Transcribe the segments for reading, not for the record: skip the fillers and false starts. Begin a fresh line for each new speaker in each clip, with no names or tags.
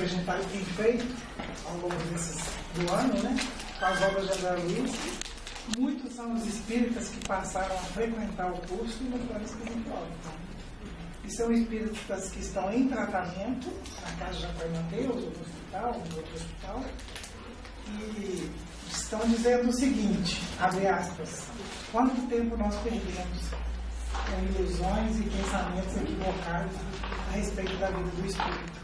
a gente tem feito ao longo do ano, né? Com as obras de André Luiz. Muitos são os espíritas que passaram a frequentar o curso no plano espiritual. E são espíritas que estão em tratamento na casa de Apoio Mateus, ou no hospital, ou no outro hospital, e estão dizendo o seguinte, abre aspas, quanto tempo nós perdemos com ilusões e pensamentos equivocados a respeito da vida do espírito.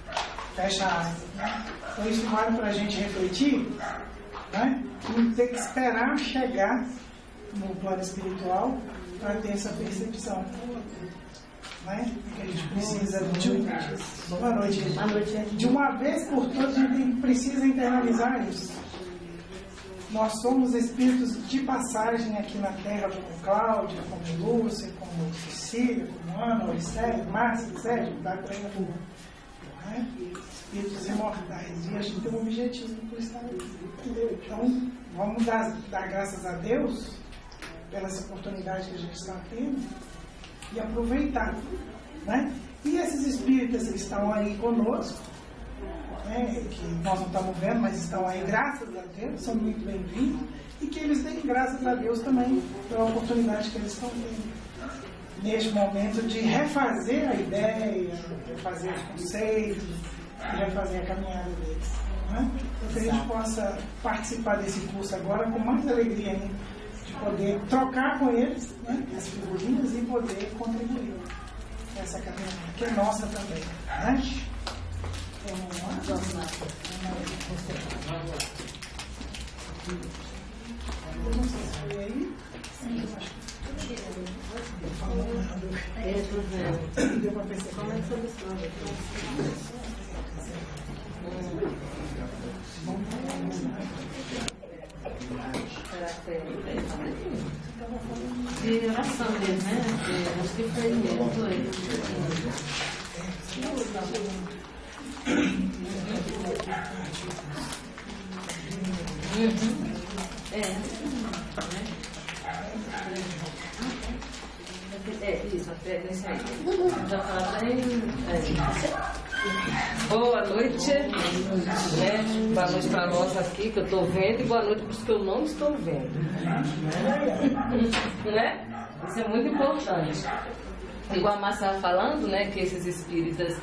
Fecha aspas. Né? Então isso vale para a gente refletir, né? E ter que esperar chegar no plano espiritual para ter essa percepção. Né? Que a gente precisa boa noite. De uma vez por todas, a gente precisa internalizar isso. Nós somos espíritos de passagem aqui na Terra, como Cláudia, como Lúcia, como Cecília, como Ana, Oricélio, Márcia, Sérgio, da Treina, né? Espíritos imortais. E a gente tem um objetivo por estar aqui. Então, vamos dar graças a Deus pela essa oportunidade que a gente está tendo e aproveitar, né? E esses espíritas que estão aí conosco, né, que nós não estamos vendo, mas estão aí, graças a Deus, são muito bem-vindos, e que eles deem graças a Deus também pela oportunidade que eles estão tendo neste momento de refazer a ideia, refazer os conceitos, e refazer a caminhada deles, né? Então que a gente possa participar desse curso agora com mais alegria ainda, de poder trocar com eles, né, as figurinhas, e poder contribuir com essa caminhada, que é nossa também, né? Vamos lá. Eu não sei se foi aí. Deu para perceber. Como é que foi isso?
De oração mesmo, né? Acho que foi mesmo. Isso, até nesse aí. Já fala bem. Boa noite, né? Boa noite para nós aqui que eu estou vendo, e boa noite para os que eu não estou vendo, né? Isso é muito importante. Igual a Márcia estava falando, né? Que esses espíritas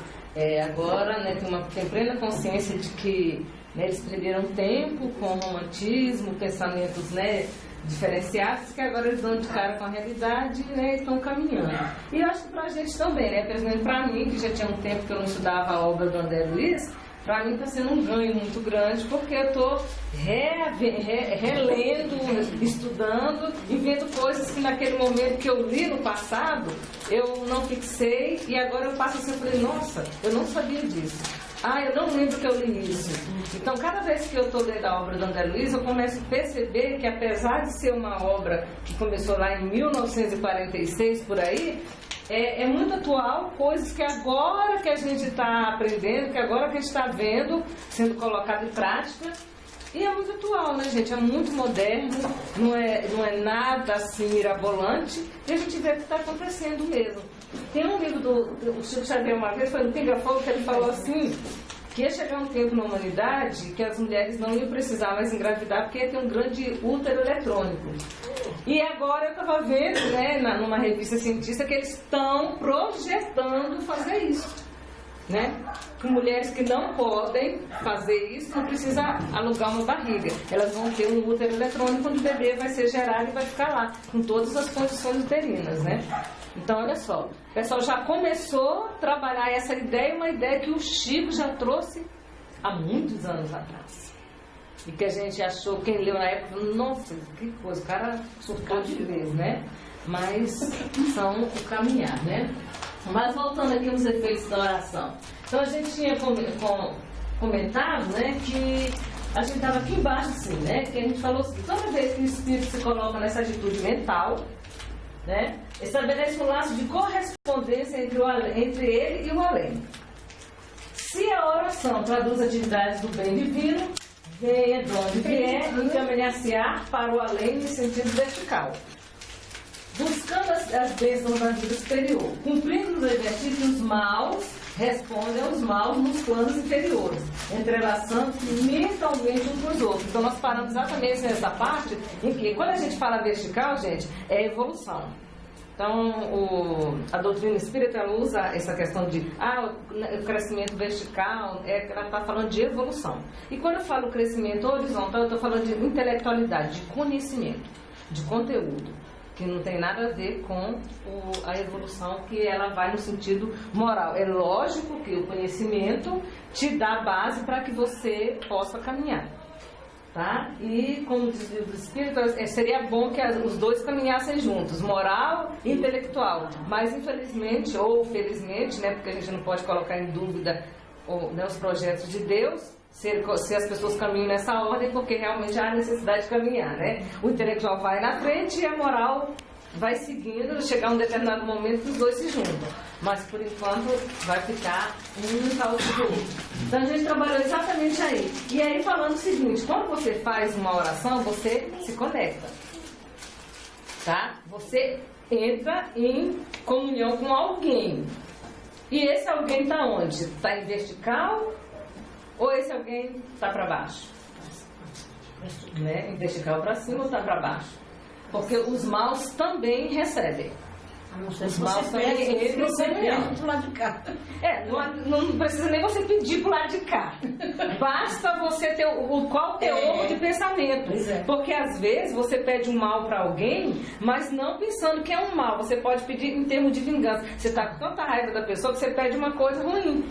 agora, né, tem plena consciência de que, né, eles perderam tempo com o romantismo, pensamentos, né, diferenciados, que agora eles dão de cara com a realidade, né, e estão caminhando. E eu acho que pra gente também, né, por exemplo, pra mim, que já tinha um tempo que eu não estudava a obra do André Luiz, pra mim está sendo um ganho muito grande, porque eu estou relendo, estudando e vendo coisas que naquele momento que eu li no passado, eu não fixei, e agora eu passo assim, eu falei, nossa, eu não sabia disso. Eu não lembro que eu li isso. Então, cada vez que eu estou lendo a obra do André Luiz, eu começo a perceber que, apesar de ser uma obra que começou lá em 1946, por aí, é muito atual, coisas que agora que a gente está aprendendo, que agora que a gente está vendo, sendo colocado em prática. E é muito atual, né, gente? É muito moderno, não é nada assim mirabolante, e a gente vê que está acontecendo mesmo. Tem um livro do Chico Xavier uma vez, foi no Pinga Fogo, que ele falou assim, que ia chegar um tempo na humanidade que as mulheres não iam precisar mais engravidar porque ia ter um grande útero eletrônico. E agora eu estava vendo, né, numa revista científica, que eles estão projetando fazer isso, né? Com mulheres que não podem fazer isso, não precisa alugar uma barriga. Elas vão ter um útero eletrônico onde o bebê vai ser gerado e vai ficar lá, com todas as condições uterinas, né? Então, olha só, o pessoal já começou a trabalhar essa ideia, uma ideia que o Chico já trouxe há muitos anos atrás. E que a gente achou, quem leu na época, nossa, que coisa, o cara surtou de vez, né? Mas são o caminhar, né? Mas voltando aqui nos efeitos da oração. Então a gente tinha comentado, né, que a gente estava aqui embaixo assim, né? Que a gente falou assim, toda vez que o espírito se coloca nessa atitude mental, né, estabelece um laço de correspondência entre ele e o além. Se a oração traduz atividades do bem divino, venha de onde vier, encaminhar-se-á para o além no sentido vertical, buscando as bênçãos da vida superior, cumprindo os exercícios maus respondem aos maus nos planos inferiores, entrelaçando-se mentalmente uns com os outros. Então nós paramos exatamente nessa parte em que, quando a gente fala vertical, gente, é evolução. Então, a doutrina espírita, ela usa essa questão de o crescimento vertical, ela está falando de evolução. E quando eu falo crescimento horizontal, eu estou falando de intelectualidade, de conhecimento, de conteúdo, que não tem nada a ver com a evolução, que ela vai no sentido moral. É lógico que o conhecimento te dá base para que você possa caminhar. Tá? E, como diz o livro espírita, seria bom que os dois caminhassem juntos, moral e intelectual. Mas, infelizmente, ou felizmente, né, porque a gente não pode colocar em dúvida os projetos de Deus, se as pessoas caminham nessa ordem, porque realmente há necessidade de caminhar. Né? O intelectual vai na frente e a moral vai seguindo, chegar um determinado momento que os dois se juntam. Mas, por enquanto, vai ficar um caos do outro. Então, a gente trabalhou exatamente aí. E aí, falando o seguinte, quando você faz uma oração, você se conecta. Tá? Você entra em comunhão com alguém. E esse alguém está onde? Está em vertical? Ou esse alguém está para baixo? Né? Em vertical para cima ou está para baixo? Porque os maus também recebem. Os maus também entram em comunhão.
Do lado de cá.
Não precisa nem você pedir pro lado de cá. Basta você ter qual teor de pensamento. Porque às vezes você pede um mal para alguém, mas não pensando que é um mal. Você pode pedir em termos de vingança. Você está com tanta raiva da pessoa que você pede uma coisa ruim.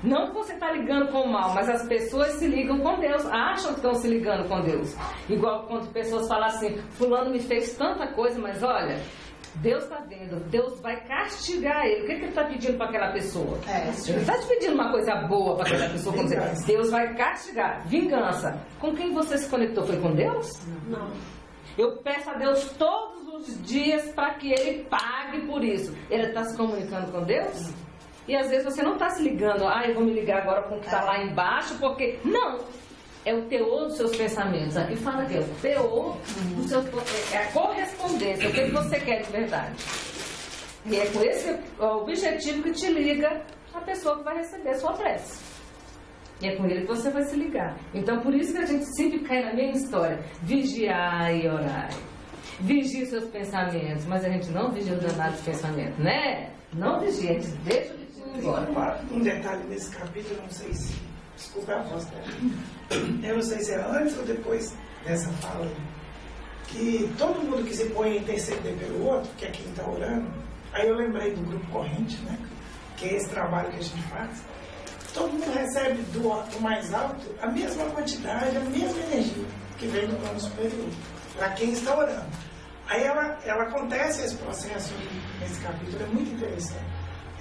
Não que você está ligando com o mal, mas as pessoas se ligam com Deus, acham que estão se ligando com Deus. Igual quando pessoas falam assim, fulano me fez tanta coisa, mas olha, Deus está vendo, Deus vai castigar ele. O que ele está pedindo para aquela pessoa? Ele está te pedindo uma coisa boa para aquela pessoa, como dizer, Deus vai castigar. Vingança. Com quem você se conectou? Foi com Deus?
Não.
Eu peço a Deus todos os dias para que ele pague por isso. Ele está se comunicando com Deus? E às vezes você não está se ligando, eu vou me ligar agora com o que está lá embaixo, porque... Não! É o teor dos seus pensamentos. Aqui fala que é o teor do seu... É a correspondência, o que você quer de verdade. E é com esse objetivo que te liga a pessoa que vai receber a sua prece. E é com ele que você vai se ligar. Então, por isso que a gente sempre cai na mesma história. Vigiai e orai. Vigie seus pensamentos. Mas a gente não vigia os danados pensamentos, né? Não vigia, a gente deixa de embora.
Um detalhe nesse capítulo, não sei se... Desculpa a voz dela. Eu não sei se é antes ou depois dessa fala aí. Que todo mundo que se põe a interceder pelo outro, que é quem está orando, aí eu lembrei do grupo corrente, né? Que é esse trabalho que a gente faz. Todo mundo recebe do mais alto a mesma quantidade, a mesma energia que vem do plano superior, para quem está orando. Aí ela acontece esse processo nesse capítulo, é muito interessante.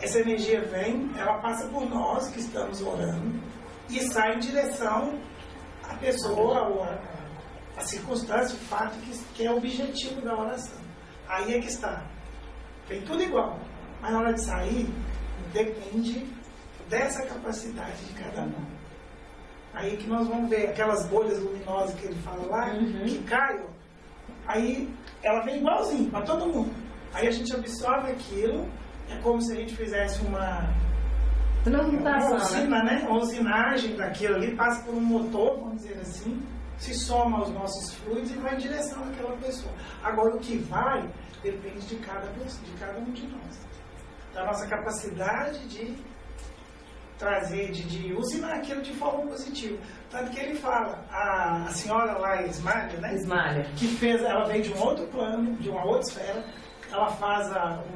Essa energia vem, ela passa por nós que estamos orando e sai em direção à pessoa, ou a circunstância, o fato que é o objetivo da oração. Aí é que está. Vem tudo igual, mas na hora de sair, depende dessa capacidade de cada um. Aí que nós vamos ver aquelas bolhas luminosas que ele fala lá, que caem, aí ela vem igualzinho para todo mundo. Aí a gente absorve aquilo, é como se a gente fizesse uma usina, né? Uma usinagem daquilo ali, passa por um motor, vamos dizer assim, se soma aos nossos fluidos e vai em direção àquela pessoa. Agora o que vai depende de cada um de nós. Da nossa capacidade de trazer, de usinar aquilo de forma positiva. Tanto que ele fala, a senhora lá, Ismália, né?
Ismália.
Que ela veio de um outro plano, de uma outra esfera, ela faz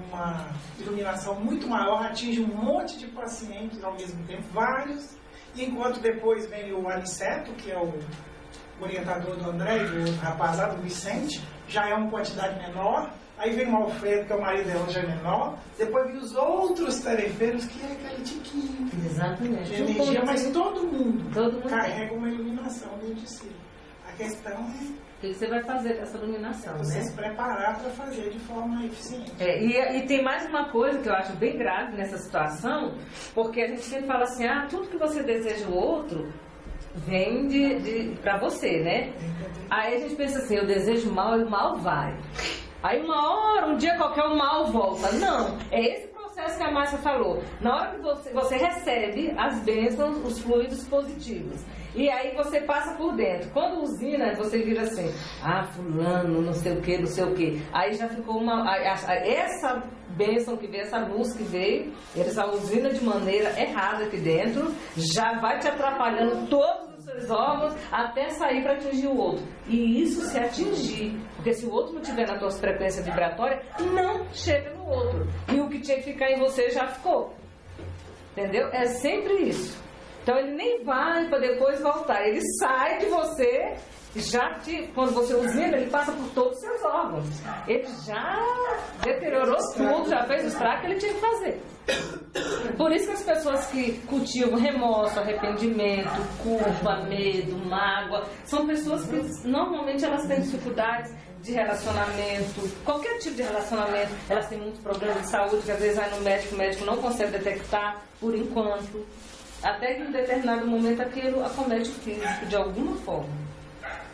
uma iluminação muito maior, atinge um monte de pacientes ao mesmo tempo, vários, e enquanto depois vem o Aniceto, que é o orientador do André, do rapaz lá, do Vicente, já é uma quantidade menor. Aí vem o Alfredo, que é o marido dela, já é menor. Depois vem os outros tarefeiros, que é aquele tiquinho.
Exatamente.
De energia, mas todo mundo carrega uma iluminação dentro de si. A questão é...
O que você vai fazer com essa iluminação,
você
né?
se preparar para fazer de forma eficiente.
E tem mais uma coisa que eu acho bem grave nessa situação, porque a gente sempre fala assim, tudo que você deseja o outro vem para você, né? Aí a gente pensa assim, eu desejo mal e o mal vai. Aí um dia qualquer o mal volta. Não, é esse processo processo que a Márcia falou. Na hora que você recebe as bênçãos, os fluidos positivos. E aí você passa por dentro. Quando usina, você vira assim, fulano, não sei o que, não sei o que. Aí já ficou essa bênção que veio, essa luz que veio, eles usinam de maneira errada aqui dentro, já vai te atrapalhando todos os seus órgãos até sair para atingir o outro. E isso se atingir, porque se o outro não estiver na tua frequência vibratória, não chega no outro. E o que tinha que ficar em você já ficou. Entendeu? É sempre isso. Então ele nem vai para depois voltar, ele sai de você, quando você usina, ele passa por todos os seus órgãos. Ele já deteriorou tudo, já fez o estrago que ele tinha que fazer. Por isso que as pessoas que cultivam remorso, arrependimento, culpa, medo, mágoa, são pessoas que normalmente elas têm dificuldades de relacionamento, qualquer tipo de relacionamento, elas têm muitos problemas de saúde, que às vezes vai no médico, o médico não consegue detectar por enquanto. Até que em um determinado momento aquilo acomete o físico de alguma forma.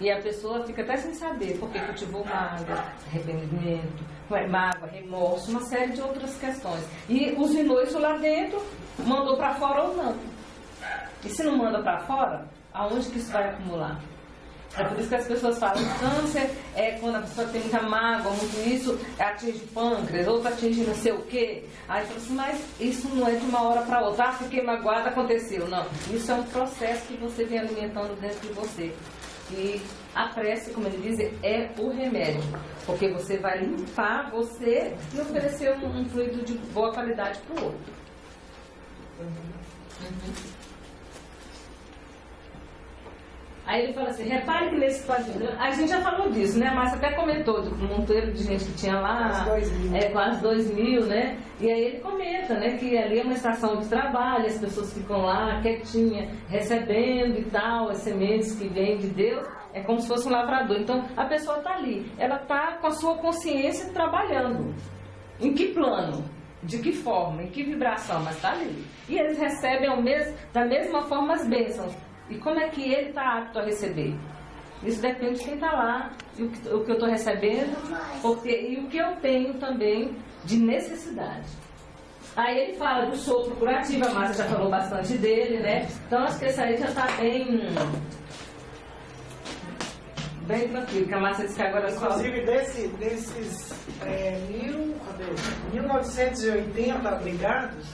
E a pessoa fica até sem saber, porque cultivou mágoa, arrependimento, mágoa, remorso, uma série de outras questões. E usinou isso lá dentro, mandou para fora ou não. E se não manda para fora, aonde que isso vai acumular? É por isso que as pessoas falam que câncer é quando a pessoa tem muita mágoa, muito isso, atinge pâncreas, outra atinge não sei o quê. Aí fala assim, mas isso não é de uma hora para outra. Fiquei magoada, aconteceu. Não, isso é um processo que você vem alimentando dentro de você. E a prece, como ele diz, é o remédio. Porque você vai limpar você e oferecer um fluido de boa qualidade para o outro. Aí ele fala assim, repare que nesse pavilhão, a gente já falou disso, né? Mas até comentou do monteiro de gente que tinha lá, quase 2.000, né? E aí ele comenta, né, que ali é uma estação de trabalho, as pessoas ficam lá quietinhas, recebendo e tal, as sementes que vêm de Deus, é como se fosse um lavrador. Então a pessoa está ali, ela está com a sua consciência trabalhando. Em que plano? De que forma? Em que vibração? Mas está ali. E eles recebem da mesma forma as bênçãos. E como é que ele está apto a receber? Isso depende de quem está lá, e o que eu estou recebendo, e o que eu tenho também de necessidade. Aí ele fala do sopro curativo, a Márcia já falou bastante dele, né? Então acho que esse aí já está bem tranquilo, que a Márcia disse que agora só...
Inclusive desses 1980 abrigados,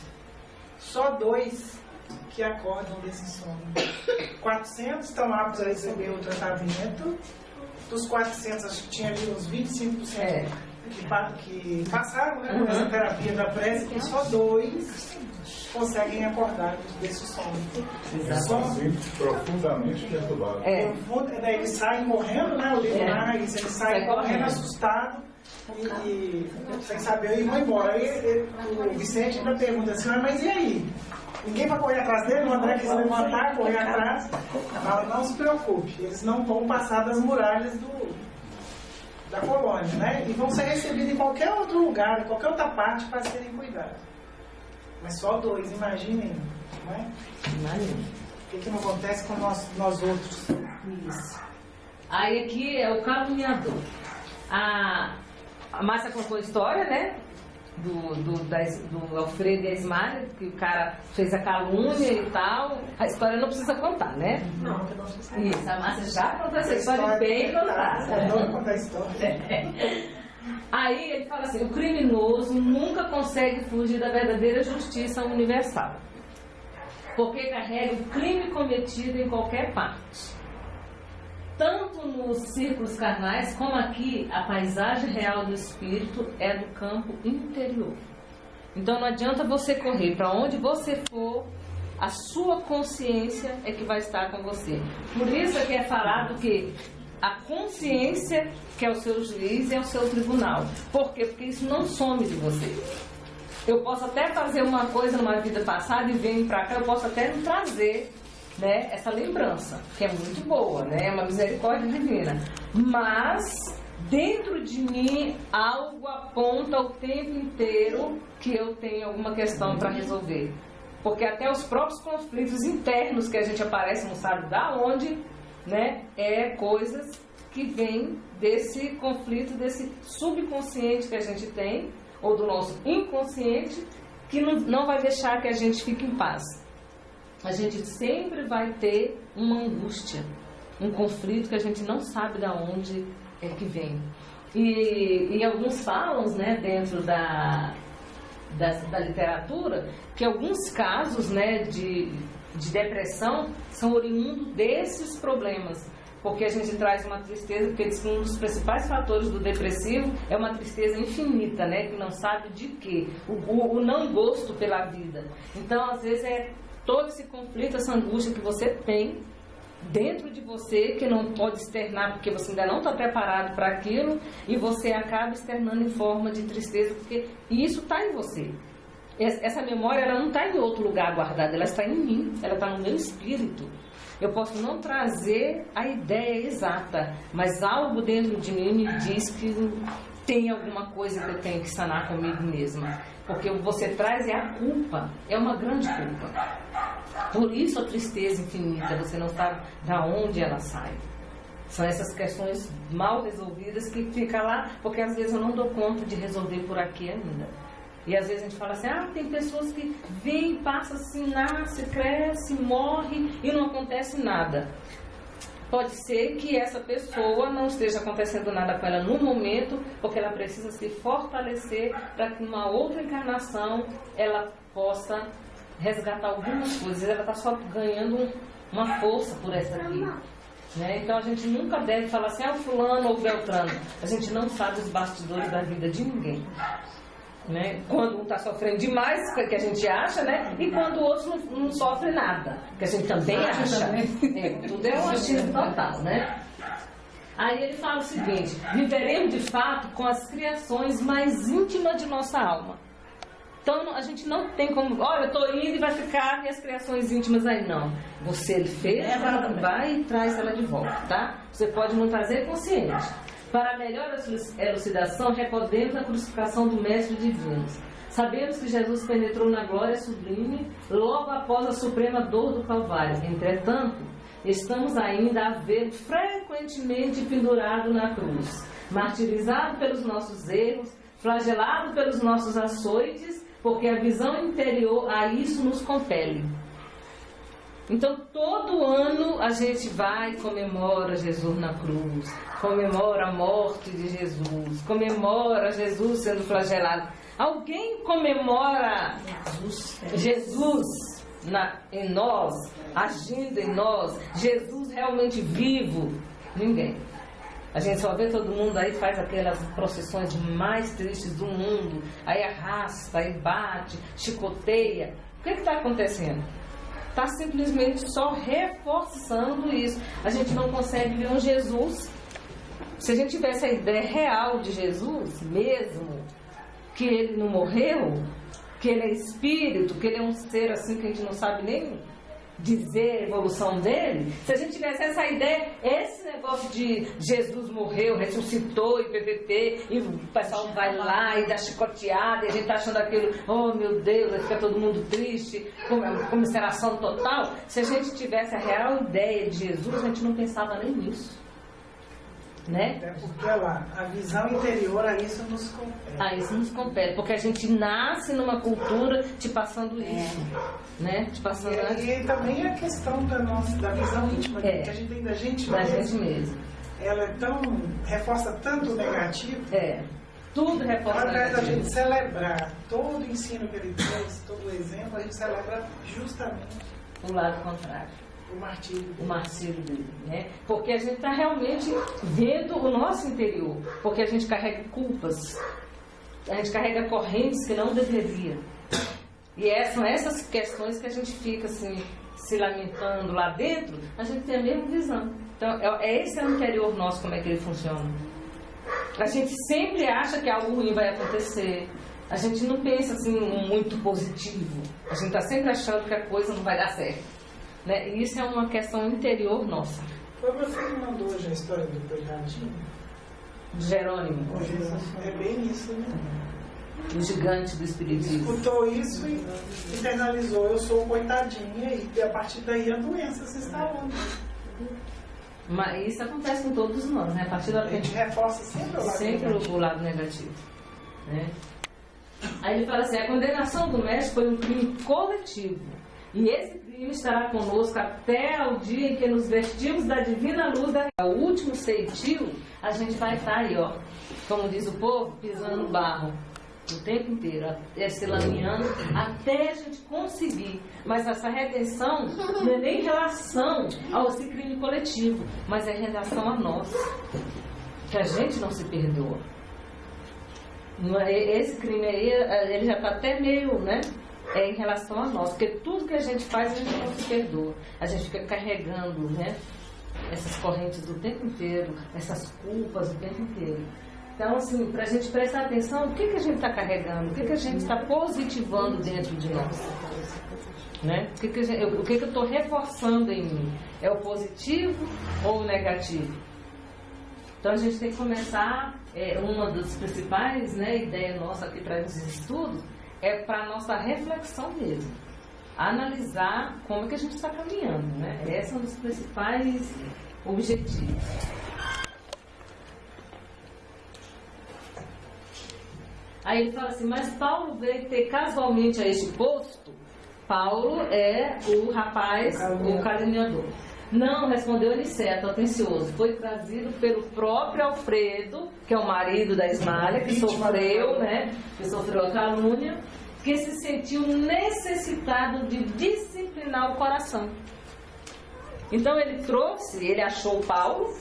só 2 que acordam desse sono. 400 estão aptos a receber o tratamento. Dos 400, acho que tinha ali uns 25% que passaram, né, por essa terapia da prece, e só 2 conseguem acordar desse sono.
Profundamente perturbado.
Eles saem morrendo, né? O livro eles saem correndo assustados e sem saber, e vão embora. Aí o Vicente ainda pergunta assim, mas e aí? Ninguém vai correr atrás dele, o André quis levantar, correr atrás. Não se preocupe, eles não vão passar das muralhas da colônia, né? E vão ser recebidos em qualquer outro lugar, em qualquer outra parte para serem cuidados. Mas só 2, imaginem, não é?
Imagina.
O que não acontece com nós outros?
Isso. Aí aqui é o caluniador. A Márcia contou a história, né? Do Alfredo e a Ismália, que o cara fez a calúnia e tal. A história não precisa contar, né?
Não, que não precisa.
Isso, a Márcia já contou essa história bem contada.
Não contar a história.
Aí ele fala assim, o criminoso nunca consegue fugir da verdadeira justiça universal, porque carrega o crime cometido em qualquer parte. Tanto nos círculos carnais, como aqui, a paisagem real do espírito é do campo interior. Então não adianta você correr, para onde você for, a sua consciência é que vai estar com você. Por isso é que é falado que a consciência, que é o seu juiz, é o seu tribunal. Por quê? Porque isso não some de você. Eu posso até fazer uma coisa numa vida passada e vir para cá, eu posso até me trazer, né, essa lembrança, que é muito boa, né, é uma misericórdia divina. Mas dentro de mim algo aponta o tempo inteiro que eu tenho alguma questão para resolver. Porque até os próprios conflitos internos que a gente aparece, não sabe da onde, né, é coisas que vêm desse conflito, desse subconsciente que a gente tem, ou do nosso inconsciente, que não vai deixar que a gente fique em paz. A gente sempre vai ter uma angústia, um conflito que a gente não sabe de onde é que vem. E alguns falam, né, dentro da literatura, que alguns casos, né, de depressão são oriundos desses problemas. Porque a gente traz uma tristeza, porque diz que um dos principais fatores do depressivo é uma tristeza infinita, né? Que não sabe de quê. O não gosto pela vida. Então, às vezes, é todo esse conflito, essa angústia que você tem dentro de você, que não pode externar, porque você ainda não está preparado para aquilo, e você acaba externando em forma de tristeza, porque isso está em você. Essa memória, ela não está em outro lugar guardada, ela está em mim, ela está no meu espírito. Eu posso não trazer a ideia exata, mas algo dentro de mim me diz que tem alguma coisa que eu tenho que sanar comigo mesma. Porque você traz é a culpa, é uma grande culpa. Por isso a tristeza infinita, você não sabe de onde ela sai. São essas questões mal resolvidas que ficam lá, porque às vezes eu não dou conta de resolver por aqui ainda. E às vezes a gente fala assim, tem pessoas que vêm, passa assim, nasce, cresce, morre e não acontece nada. Pode ser que essa pessoa não esteja acontecendo nada com ela no momento, porque ela precisa se fortalecer para que numa outra encarnação ela possa resgatar algumas coisas. Ela está só ganhando uma força por essa aqui. Né? Então a gente nunca deve falar assim, fulano ou beltrano. A gente não sabe os bastidores da vida de ninguém. Né? Quando um está sofrendo demais, que a gente acha, né? E quando o outro não sofre nada, que a gente também acha. Tudo é um achismo total, né? Aí ele fala o seguinte: viveremos de fato com as criações mais íntimas de nossa alma. Então a gente não tem como, olha, eu estou indo e vai ficar e as criações íntimas aí, não. Você fez, vai e traz ela de volta, tá? Você pode não trazer consciente. Para melhor elucidação, recordemos a crucificação do Mestre Divino. Sabemos que Jesus penetrou na glória sublime logo após a suprema dor do Calvário. Entretanto, estamos ainda a vê-lo frequentemente pendurado na cruz, martirizado pelos nossos erros, flagelado pelos nossos açoites, porque a visão interior a isso nos compele. Então, todo ano a gente vai e comemora Jesus na cruz, comemora a morte de Jesus, comemora Jesus sendo flagelado. Alguém comemora Jesus em nós, agindo em nós, Jesus realmente vivo? Ninguém. A gente só vê todo mundo aí, faz aquelas procissões mais tristes do mundo, aí arrasta, aí bate, chicoteia. O que está acontecendo? Está simplesmente só reforçando isso. A gente não consegue ver um Jesus. Se a gente tivesse a ideia real de Jesus mesmo, que ele não morreu, que ele é espírito, que ele é um ser assim que a gente não sabe nem dizer a evolução dele, se a gente tivesse essa ideia, esse negócio de Jesus morreu, ressuscitou e ppp, e o pessoal vai lá e dá chicoteada, e a gente tá achando aquilo, oh meu Deus, vai ficar todo mundo triste, comiseração total. Se a gente tivesse a real ideia de Jesus, a gente não pensava nem nisso. Né?
É porque lá, a visão interior a isso nos compete.
A isso nos compete, porque a gente nasce numa cultura te passando isso, né? Te passando
e também a questão da visão íntima que a gente tem da gente
mesmo.
Ela é tão, reforça tanto o negativo.
Tudo reforça o negativo.
Ao invés da gente celebrar todo o ensino que ele fez, todo o exemplo, a gente celebra justamente
o lado contrário.
O
martírio dele, né? Porque a gente está realmente vendo o nosso interior, porque a gente carrega culpas, a gente carrega correntes que não deveria. E são essas questões que a gente fica assim, se lamentando lá dentro, a gente tem a mesma visão. Então, esse é o interior nosso, como é que ele funciona. A gente sempre acha que algo ruim vai acontecer. A gente não pensa assim muito positivo. A gente está sempre achando que a coisa não vai dar certo. Né? E isso é uma questão interior nossa.
Foi você que mandou hoje a história do coitadinho?
Jerônimo.
É bem isso, né?
O gigante do espiritismo.
Escutou isso e internalizou, eu sou coitadinha, e a partir daí a doença se instalando.
Mas isso acontece com todos nós, né? A partir da
a gente reforça sempre o lado negativo.
O lado negativo, né? Aí ele fala assim, a condenação do mestre foi um crime coletivo. E esse crime estará conosco até o dia em que nos vestimos da divina luz da... O último ceitil, a gente vai estar aí, ó, como diz o povo, pisando no barro. O tempo inteiro, se lameando, até a gente conseguir. Mas essa redenção não é nem em relação ao esse crime coletivo, mas é em relação a nós, que a gente não se perdoa. Esse crime aí, ele já está até meio, né? É em relação a nós, porque tudo que a gente faz, a gente não se perdoa. A gente fica carregando, né? Essas correntes o tempo inteiro, essas culpas o tempo inteiro. Então, assim, para a gente prestar atenção, o que a gente está carregando? O que a gente está positivando dentro de nós? Né? O que eu estou reforçando em mim? É o positivo ou o negativo? Então, a gente tem que começar, uma das principais, né, ideias nossa aqui para esses estudos, é para a nossa reflexão mesmo. Analisar como é que a gente está caminhando. Né? Esse é um dos principais objetivos. Aí ele fala assim, mas Paulo veio ter casualmente a este posto? Paulo é o rapaz, o caluniador. Não, respondeu Aniceto, atencioso. Foi trazido pelo próprio Alfredo, que é o marido da Ismália, que sofreu, né? Que sofreu a calúnia, que se sentiu necessitado de disciplinar o coração. Então ele achou Paulo,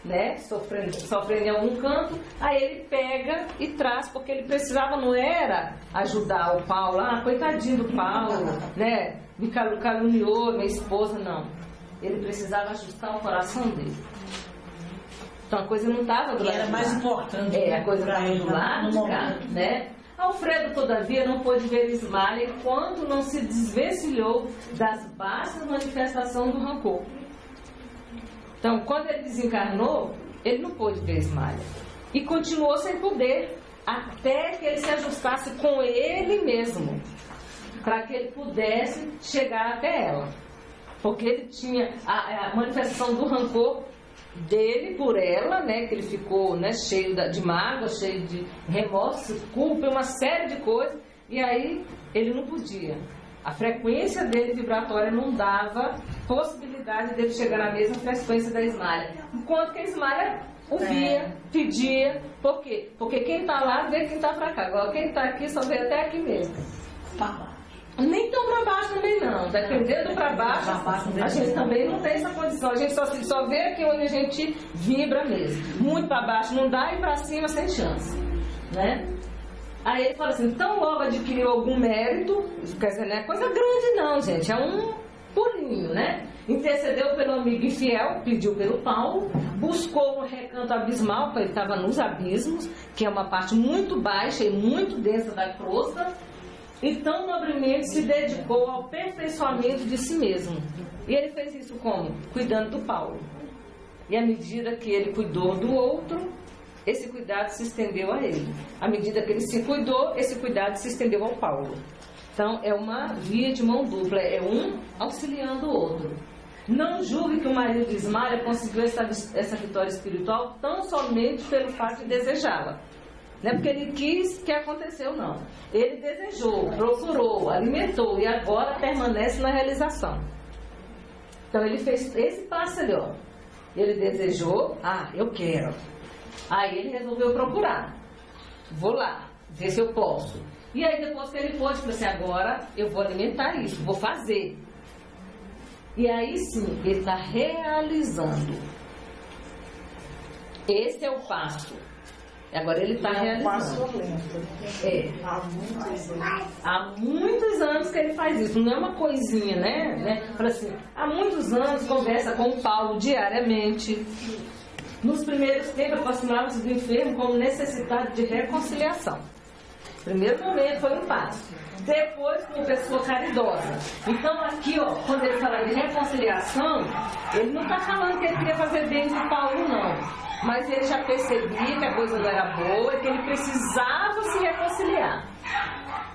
né, sofrendo em algum canto, aí ele pega e traz, porque ele precisava, não era ajudar o Paulo, coitadinho do Paulo, né, me caluniou, minha esposa, não. Ele precisava ajustar o coração dele. Então a coisa não estava do lado.
Era mais importante.
A coisa estava do lado de cá, né? Alfredo, todavia, não pôde ver Ismália enquanto não se desvencilhou das baixas manifestações do rancor. Então, quando ele desencarnou, ele não pôde ver Ismália. E continuou sem poder, até que ele se ajustasse com ele mesmo, para que ele pudesse chegar até ela. Porque ele tinha a manifestação do rancor dele por ela, né, que ele ficou, né, cheio de mágoa, cheio de remorso, culpa, uma série de coisas, e aí ele não podia. A frequência dele vibratória não dava possibilidade dele chegar na mesma frequência da Ismália. Enquanto que a Ismália ouvia, pedia. Por quê? Porque quem está lá vê quem está para cá. Agora quem está aqui só vê até aqui mesmo. Nem tão para baixo também não. Dependendo para baixo, a gente também não tem essa condição. A gente só vê aqui onde a gente vibra mesmo. Muito para baixo não dá e para cima sem chance, né? Aí ele fala assim, tão logo adquiriu algum mérito, quer dizer, não é coisa grande não, gente, é um pulinho, né? Intercedeu pelo amigo infiel, pediu pelo Paulo, buscou no recanto abismal, porque ele estava nos abismos, que é uma parte muito baixa e muito densa da crosta, e tão nobremente se dedicou ao aperfeiçoamento de si mesmo. E ele fez isso como? Cuidando do Paulo. E à medida que ele cuidou do outro, esse cuidado se estendeu a ele. À medida que ele se cuidou, esse cuidado se estendeu ao Paulo. Então, é uma via de mão dupla, é um auxiliando o outro. Não julgue que o marido de Ismália conseguiu essa vitória espiritual tão somente pelo fato de desejá-la. Não é porque ele quis que aconteceu, não. Ele desejou, procurou, alimentou e agora permanece na realização. Então, ele fez esse passo ali, ó. Ele desejou, eu quero. Aí ele resolveu procurar. Vou lá, ver se eu posso. E aí depois que ele pôde, falou assim, agora eu vou alimentar isso, vou fazer. E aí sim, ele está realizando. Esse é o passo. Agora ele está realizando.
Passo lento.
Há muitos anos que ele faz isso. Não é uma coisinha, né? Fala assim, há muitos anos conversa com o Paulo diariamente. Nos primeiros tempos, aproximava-se do enfermo como necessidade de reconciliação. O primeiro momento foi um passo. Depois, como pessoa caridosa. Então, aqui, ó, quando ele fala de reconciliação, ele não está falando que ele queria fazer bem de Paulo, não. Mas ele já percebia que a coisa não era boa e que ele precisava se reconciliar.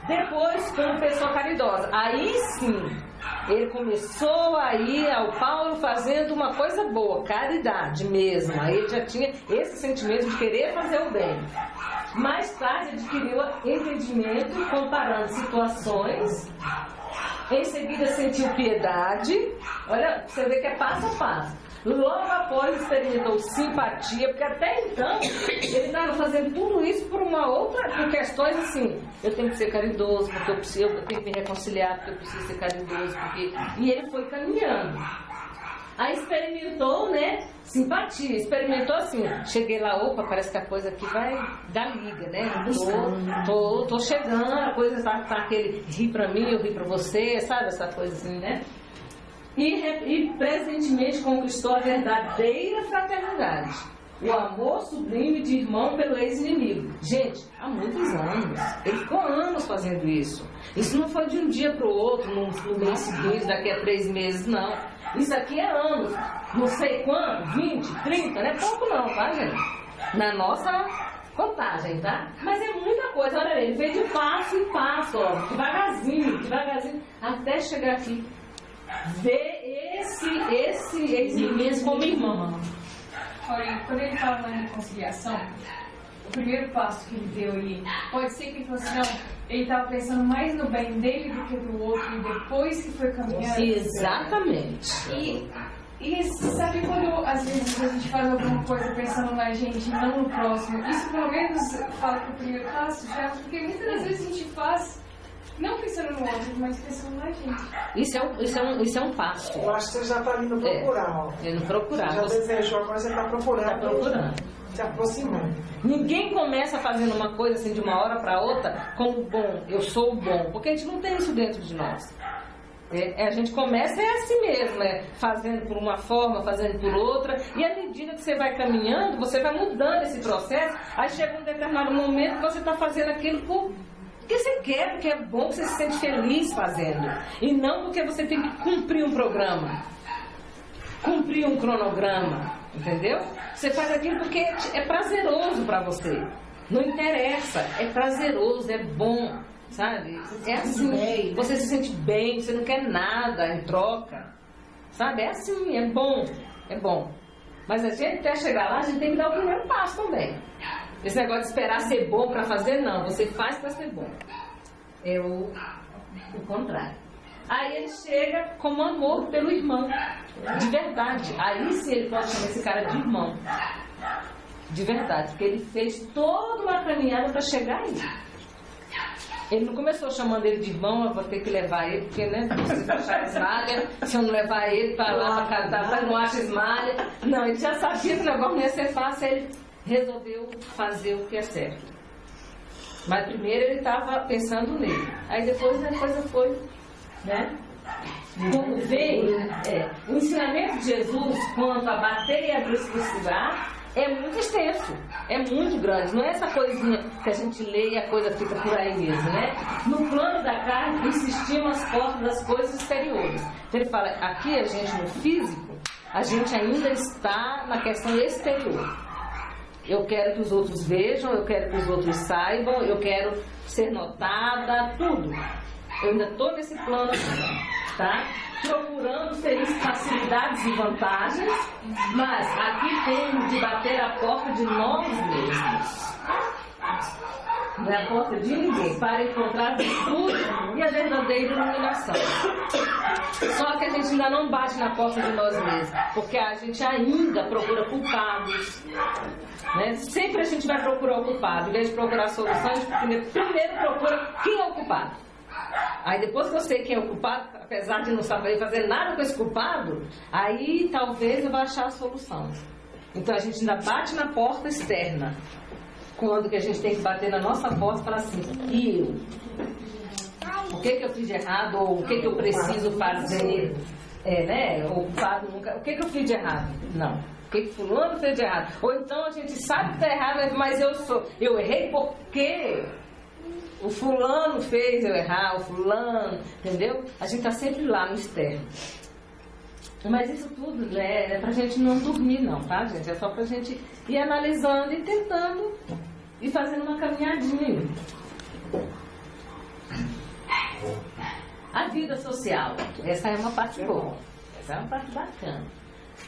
Depois, como pessoa caridosa. Aí sim, Ele começou a ir ao Paulo fazendo uma coisa boa, caridade mesmo. Aí ele já tinha esse sentimento de querer fazer o bem. Mais tarde adquiriu entendimento, comparando situações. Em seguida sentiu piedade. Olha, você vê que é passo a passo. Logo após experimentou simpatia, porque até então ele estava fazendo tudo isso por questões assim, eu tenho que ser caridoso, porque eu tenho que me reconciliar, porque eu preciso ser caridoso, e ele foi caminhando. Aí experimentou, né, simpatia, experimentou assim, cheguei lá, opa, parece que a coisa aqui vai dar liga, né, tô chegando, a coisa tá aquele ri pra mim, eu ri pra você, sabe, essa coisa assim, né. E presentemente conquistou a verdadeira fraternidade, o amor sublime de irmão pelo ex-inimigo. Gente, há muitos anos, ele ficou anos fazendo isso. Isso não foi de um dia para o outro, no mês seguinte, daqui a 3 meses, não. Isso aqui é anos, não sei quanto, 20, 30, não é pouco não, tá, gente? Na nossa contagem, tá? Mas é muita coisa, olha aí, ele veio de passo em passo, ó, devagarzinho, até chegar aqui. Ver esse ex-inimigo como irmão.
Olha, quando ele fala na reconciliação, o primeiro passo que ele deu ali, pode ser que ele fosse, não, ele estava pensando mais no bem dele do que do outro, e depois que foi caminhando.
Exatamente.
E sabe quando às vezes a gente faz alguma coisa pensando na gente e não no próximo? Isso pelo menos fala que o primeiro passo já, porque muitas das vezes a gente faz não pensando no outro, mas pensando na gente.
Isso é um passo.
Eu acho que você já está indo procurar, ó.
Indo procurar.
Você já desejou, agora você está procurando.
Está procurando.
Se aproximando.
Ninguém começa fazendo uma coisa assim de uma hora para outra como bom, eu sou o bom, porque a gente não tem isso dentro de nós. A gente começa assim mesmo, fazendo por uma forma, fazendo por outra, e à medida que você vai caminhando, você vai mudando esse processo, aí chega um determinado momento que você está fazendo aquilo porque você quer, porque é bom, que você se sente feliz fazendo. E não porque você tem que cumprir um programa, cumprir um cronograma, entendeu? Você faz aquilo porque é prazeroso para você. Não interessa, é prazeroso, é bom, sabe? É assim, você se sente bem, você não quer nada em troca, sabe? É assim, é bom, é bom. Mas a gente, até chegar lá, a gente tem que dar o primeiro passo também. Esse negócio de esperar ser bom para fazer, não. Você faz para ser bom. É o contrário. Aí ele chega como amor pelo irmão. De verdade. Aí sim ele pode chamar esse cara de irmão. De verdade. Porque ele fez toda uma caminhada para chegar aí. Ele não começou chamando ele de irmão, eu vou ter que levar ele, porque, né, preciso achar esmalha, se eu não levar ele para lá, para casar, não acha esmalha. Não, ele já sabia que o negócio não ia ser fácil, ele resolveu fazer o que é certo. Mas primeiro ele estava pensando nele. Aí depois a coisa foi, né? Como veio, o ensinamento de Jesus quanto a bater e a crucificar é muito extenso, é muito grande. Não é essa coisinha que a gente lê e a coisa fica por aí mesmo, né? No plano da carne insistimos as portas das coisas exteriores. Então ele fala, aqui a gente no físico, a gente ainda está na questão exterior. Eu quero que os outros vejam, eu quero que os outros saibam, eu quero ser notada, tudo. Eu ainda estou nesse plano, tá? Procurando feliz facilidades e vantagens, mas aqui temos de bater a porta de nós mesmos. Não é a porta de ninguém, para encontrar a virtude e a verdadeira iluminação. Só que a gente ainda não bate na porta de nós mesmos, porque a gente ainda procura culpados. Né? Sempre a gente vai procurar o culpado, em vez de procurar soluções, primeiro procura quem é o culpado. Aí depois que eu sei quem é o culpado, apesar de não saber fazer nada com esse culpado, aí talvez eu vá achar a solução. Então a gente ainda bate na porta externa, quando que a gente tem que bater na nossa porta e falar assim, e eu? O que eu fiz de errado, ou o que eu preciso fazer? Né? O culpado nunca... O que eu fiz de errado? Não. O que fulano fez de errado? Ou então a gente sabe que está errado, mas eu errei porque o fulano fez eu errar, o fulano, entendeu? A gente está sempre lá no externo. Mas isso tudo é pra gente não dormir não, tá, gente? É só pra gente ir analisando e tentando e fazendo uma caminhadinha. A vida social, essa é uma parte boa, essa é uma parte bacana.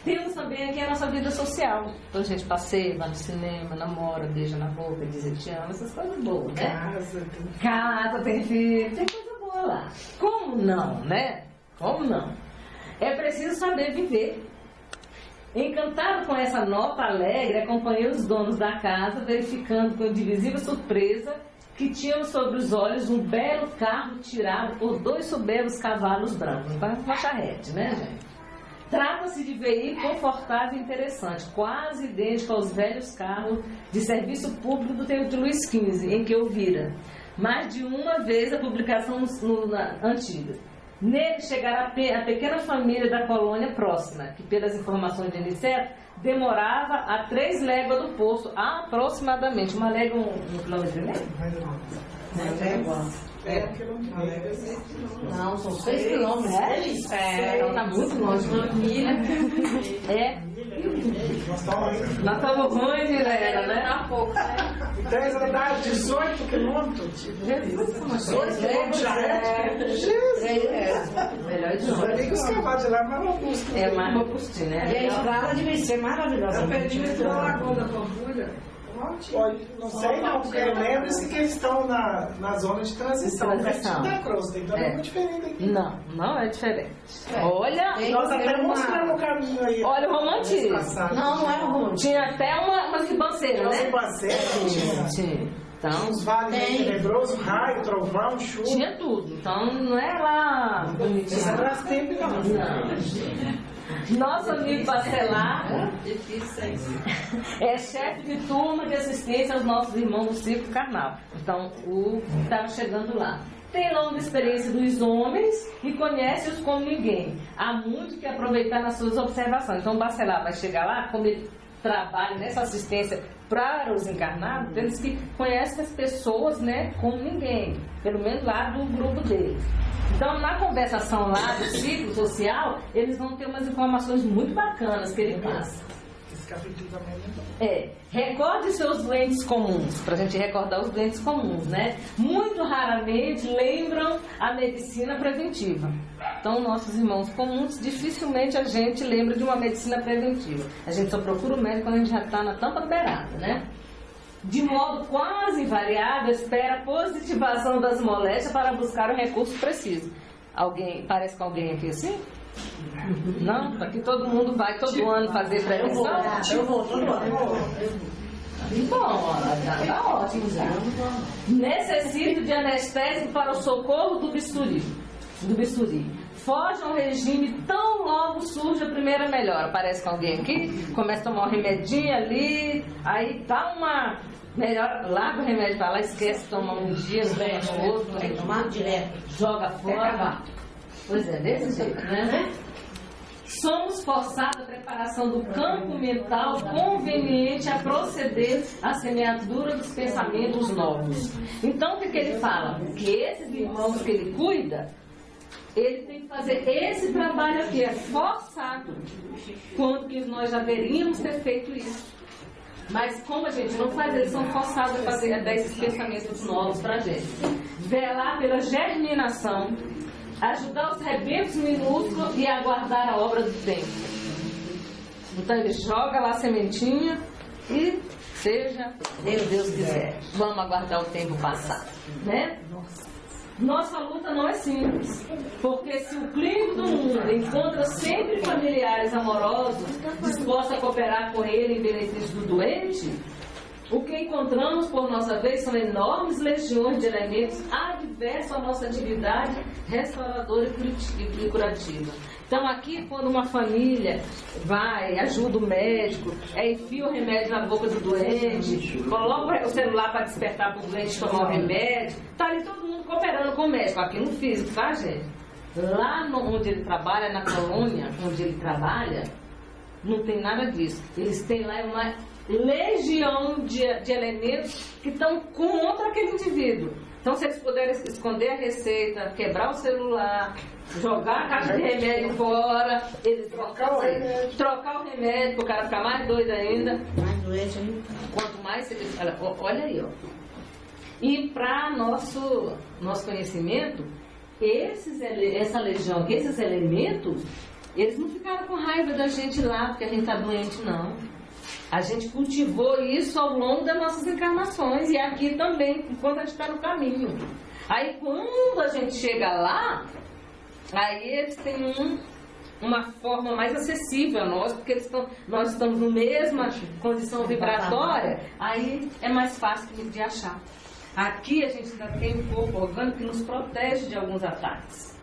Temos também aqui a nossa vida social. Então a gente passeia, vai no cinema, namora, beija na boca, diz que te ama, essas coisas boas, né? Casa, tem filho, tem coisa boa lá. Como não, né? Como não? É preciso saber viver. Encantado com essa nota alegre, acompanhei os donos da casa, verificando com indivisível surpresa que tinham sobre os olhos um belo carro tirado por 2 soberbos cavalos brancos. Uma charrete, né, gente? Trata-se de veículo confortável e interessante, quase idêntico aos velhos carros de serviço público do tempo de Luís XV, em que eu vira mais de uma vez a publicação antiga. Nele chegará a pequena família da colônia próxima, que pelas informações de Aniceto, demorava a 3 léguas do posto, aproximadamente. Uma légua, um quilômetro, né?
Não, são 6 quilômetros.
Então tá muito longe. Nós estamos ruins, Helena, né?
Tá pouco, né?
10 andares, 18 quilômetros. 18 quilômetros já é.
Melhor de
Os
longe.
amigos cavalos de lá é mais robusto.
É mais robustinho, né?
E a estrada devia ser maravilhosa.
Olha, não sei não, porque lembre-se que eles estão na zona de transição.
Transição.
Da Cruz, então é muito diferente aqui.
Não, não é diferente. Olha,
Nós até mostramos o caminho aí.
olha o romantismo.
Não era romântico.
Tinha até umas ribanceiras,
Nós
né?
em Bacete,
Tinha. Então,
os vales tenebrosos, raio, trovão, chuva.
tinha tudo. Então, não é lá bonitinho.
Isso é Brastemp, não.
Não. Nosso amigo Bacelar é chefe de turma de assistência aos nossos irmãos do Circo Carnaval. Então, o estava chegando lá. Tem longa experiência dos homens e conhece-os como ninguém. Há muito que aproveitar nas suas observações. Então, o Bacelar vai chegar lá, como ele trabalha nessa assistência para os encarnados, eles que conhecem as pessoas, né, como ninguém, pelo menos lá do grupo deles. Então, na conversação lá do ciclo social, eles vão ter umas informações muito bacanas que ele passa.
Esse capítulo também
Recorde seus doentes comuns, para a gente recordar os doentes comuns, né? Muito raramente lembram a medicina preventiva. Então, nossos irmãos comuns, dificilmente a gente lembra de uma medicina preventiva. A gente só procura o médico quando a gente já está na tampa beirada, né? De modo quase invariável, espera a positivação das moléstias para buscar o recurso preciso. Alguém, parece com alguém aqui assim? Não? Aqui todo mundo vai todo ano fazer prevenção?
Eu vou todo ano.
Bom, tá ótimo já. Necessito de anestésico para o socorro do bisturi. Foge ao regime tão logo surge a primeira melhora. Parece com alguém aqui, começa a tomar um remedinho ali, aí dá uma melhora, larga o remédio pra lá, esquece de tomar um dia, toma no outro,
Tem que tomar direto.
joga fora. Pois é, desse jeito, né? Somos forçados à preparação do campo mental conveniente a proceder à semeadura dos pensamentos novos. Então, o que ele fala? Que esses irmãos que ele cuida, ele tem que fazer esse trabalho aqui, é forçado, quando que nós já deveríamos ter feito isso. Mas como a gente não faz, eles são forçados a fazer a dar esses pensamentos novos para a gente. Velar pela germinação, ajudar os rebentos minúsculos e aguardar a obra do tempo. Então ele joga lá a sementinha e seja Deus quiser. Vamos aguardar o tempo passar, né? Nossa luta não é simples, porque se o clínico do mundo encontra sempre familiares amorosos dispostos a cooperar com ele em benefício do doente, o que encontramos por nossa vez são enormes legiões de elementos adversos à nossa atividade restauradora e curativa. Então aqui, quando uma família vai, ajuda o médico, enfia o remédio na boca do doente, coloca o celular para despertar para o doente tomar o remédio, está ali todo mundo cooperando com o médico, aqui no físico, tá, gente? Lá onde ele trabalha, na colônia onde ele trabalha, não tem nada disso. Eles têm lá uma legião de elementos que estão contra aquele indivíduo. Então, se eles puderem esconder a receita, quebrar o celular, jogar a caixa de remédio fora, eles vão fazer. Trocar o remédio para o cara ficar mais doido ainda.
Mais doente ainda.
Quanto mais eles... Olha aí, ó. E para nosso conhecimento, essa legião, esses elementos, eles não ficaram com raiva da gente lá porque a gente está doente, não. A gente cultivou isso ao longo das nossas encarnações e aqui também, enquanto a gente está no caminho. Aí quando a gente chega lá, aí eles têm uma forma mais acessível a nós, porque nós estamos na mesma condição vibratória, aí é mais fácil de achar. Aqui a gente ainda tem um corpo orgânico que nos protege de alguns ataques.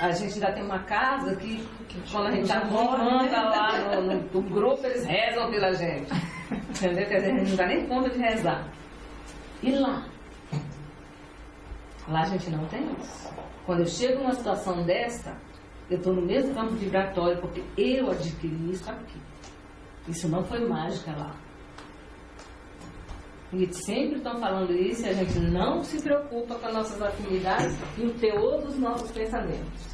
A gente ainda tem uma casa que quando a gente está morando lá no grupo, eles rezam pela gente. Entendeu? Quer dizer, a gente não dá nem conta de rezar. E lá? Lá a gente não tem isso. Quando eu chego numa situação dessa, eu estou no mesmo campo vibratório, porque eu adquiri isso aqui. Isso não foi mágica lá. E sempre estão falando isso e a gente não se preocupa com as nossas afinidades e o teor dos nossos pensamentos.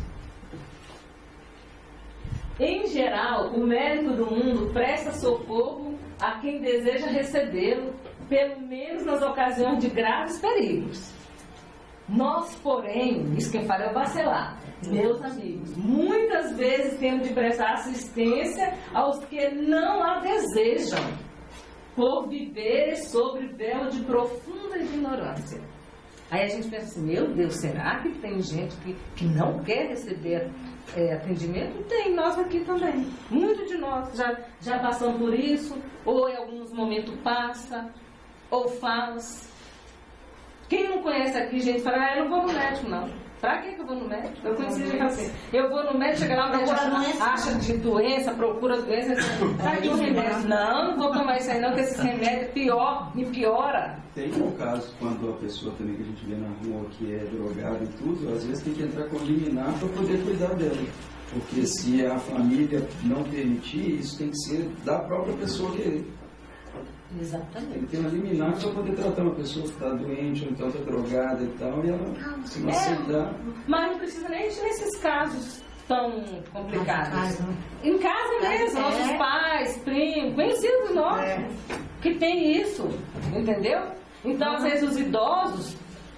Em geral, o médico do mundo presta socorro a quem deseja recebê-lo, pelo menos nas ocasiões de graves perigos. Nós, porém, isso quem fala é o bacelar, meus amigos, muitas vezes temos de prestar assistência aos que não a desejam, por viver sob véu de profunda ignorância. Aí a gente pensa assim, meu Deus, será que tem gente que não quer receber atendimento? Tem, nós aqui também. Muitos de nós já passamos por isso, ou em alguns momentos passa, ou faz. Quem não conhece aqui, gente, fala, eu não vou no médico, não. Pra que eu vou no médico? Eu conheci gente assim, eu vou no médico, chega lá, o médico acha de doença, procura doença, tá aqui um remédio. Não vou tomar isso aí não, que esse remédio me piora.
Tem um caso, quando a pessoa também que a gente vê na rua que é drogada e tudo, às vezes tem que entrar com liminar para poder cuidar dela. Porque se a família não permitir, isso tem que ser da própria pessoa querer.
Exatamente.
Tem que ter uma liminar para poder tratar uma pessoa que está doente, ou então está drogada e tal, e ela se não aceitar.
Mas não precisa nem nesses casos tão complicados. Em casa mesmo, nossos pais, primos, conhecidos nossos, que tem isso, entendeu? Então, às vezes, os idosos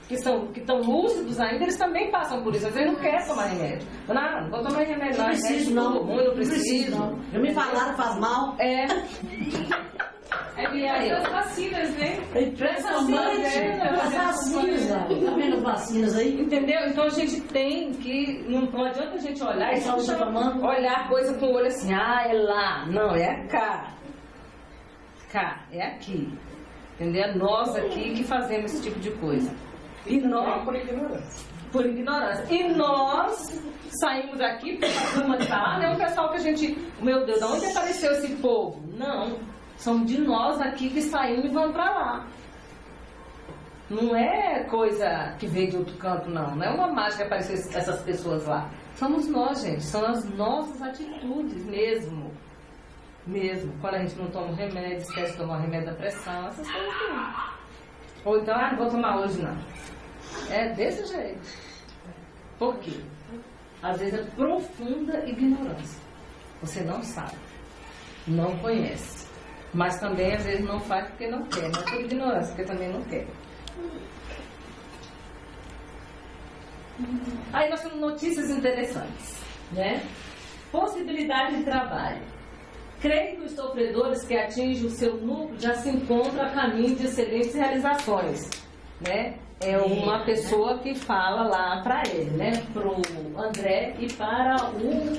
que estão lúcidos ainda, eles também passam por isso. Às vezes não querem tomar remédio. Não vou tomar remédio, não.
Não preciso, não.
Não preciso.
Já me falaram, faz mal.
E aí as vacinas, né?
As vacinas, tá vendo vacinas aí?
Entendeu? Então a gente tem que. Não adianta a gente olhar e só olhar coisa com o olho assim, é lá. Não, é cá. Cá, é aqui. Entendeu? É nós aqui que fazemos esse tipo de coisa. E nós.
Por ignorância.
Por ignorância. E nós saímos daqui, porque a turma está lá, não é o pessoal que a gente. Meu Deus, de onde apareceu esse povo? Não. São de nós aqui que saímos e vamos para lá. Não é coisa que veio de outro canto, não. Não é uma mágica aparecer essas pessoas lá. Somos nós, gente. São as nossas atitudes mesmo. Mesmo. Quando a gente não toma um remédio, esquece de tomar um remédio da pressão, essas coisas assim. Ou então, não vou tomar hoje, não. É desse jeito. Por quê? Às vezes é profunda ignorância. Você não sabe. Não conhece. Mas também, às vezes, não faz porque não quer. Não é por ignorância, porque também não quer. Aí nós temos notícias interessantes, né? Possibilidade de trabalho. Creio que os sofredores que atingem o seu núcleo já se encontram a caminho de excelentes realizações, né? É uma pessoa que fala lá para ele, né? Para o André e para o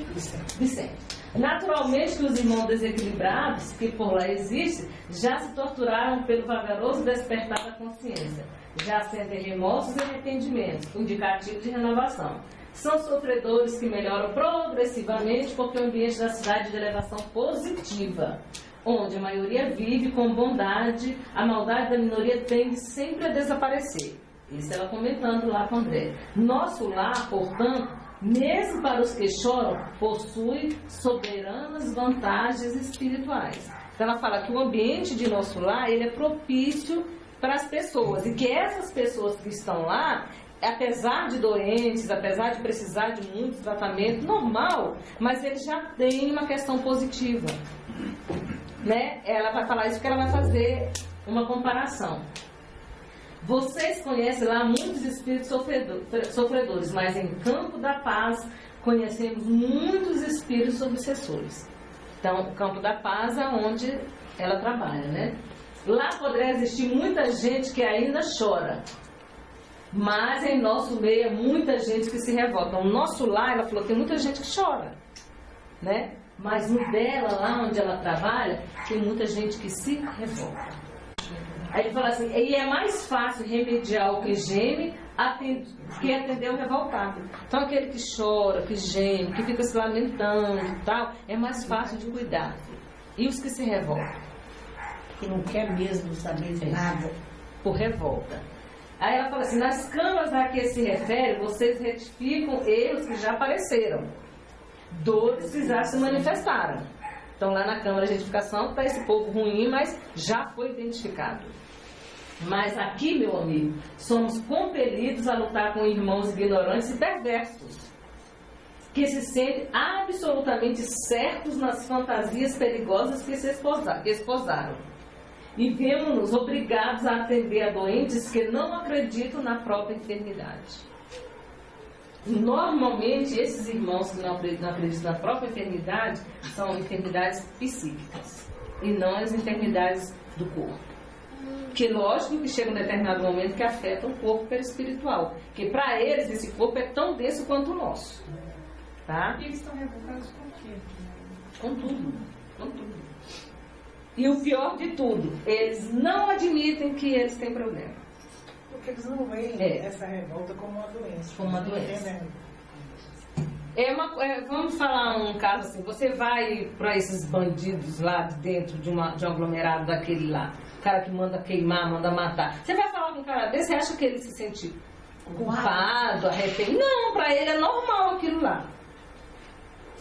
Vicente. Naturalmente que os irmãos desequilibrados, que por lá existem, já se torturaram pelo vagaroso despertar da consciência. Já sentem remorsos e arrependimentos, indicativos de renovação. São sofredores que melhoram progressivamente porque o ambiente da cidade é de elevação positiva, onde a maioria vive com bondade, a maldade da minoria tende sempre a desaparecer. Isso ela comentando lá com o André. Nosso lar, portanto, mesmo para os que choram, possui soberanas vantagens espirituais. Então ela fala que o ambiente de nosso lar, ele é propício para as pessoas. E que essas pessoas que estão lá, apesar de doentes, apesar de precisar de muito tratamento normal, mas eles já têm uma questão positiva. Né? Ela vai falar isso porque ela vai fazer uma comparação. Vocês conhecem lá muitos espíritos sofredores, mas em Campo da Paz conhecemos muitos espíritos obsessores. Então, o Campo da Paz é onde ela trabalha, né? Lá poderá existir muita gente que ainda chora, mas em nosso meio é muita gente que se revolta. No nosso lar, ela falou, tem muita gente que chora, né? Mas no dela, lá onde ela trabalha, tem muita gente que se revolta. Aí ele fala assim, e é mais fácil remediar o que geme que atender o revoltado. Então aquele que chora, que geme, que fica se lamentando e tal, é mais fácil de cuidar. E os que se revoltam?
Que não quer mesmo saber de nada.
Por revolta. Aí ela fala assim, nas câmaras a que se refere, vocês retificam erros que já apareceram, dores que já se manifestaram. Então lá na câmara de retificação está esse povo ruim, mas já foi identificado. Mas aqui, meu amigo, somos compelidos a lutar com irmãos ignorantes e perversos, que se sentem absolutamente certos nas fantasias perigosas que esposaram. E vemos-nos obrigados a atender a doentes que não acreditam na própria enfermidade. Normalmente, esses irmãos que não acreditam na própria enfermidade são enfermidades psíquicas e não as enfermidades do corpo. Que lógico que chega um determinado momento que afeta o corpo perispiritual, que para eles esse corpo é tão denso quanto o nosso. Tá?
E eles estão revoltados com o quê?
Com tudo, com tudo. E o pior de tudo, eles não admitem que eles têm problema.
Porque eles não veem essa revolta como uma doença.
Como uma doença.
Entendendo?
Vamos falar um caso assim, você vai para esses bandidos lá de dentro de um aglomerado daquele lá, o cara que manda queimar, manda matar. Você vai falar com um cara desse, você acha que ele se sente culpado, arrependido? Não, para ele é normal aquilo lá.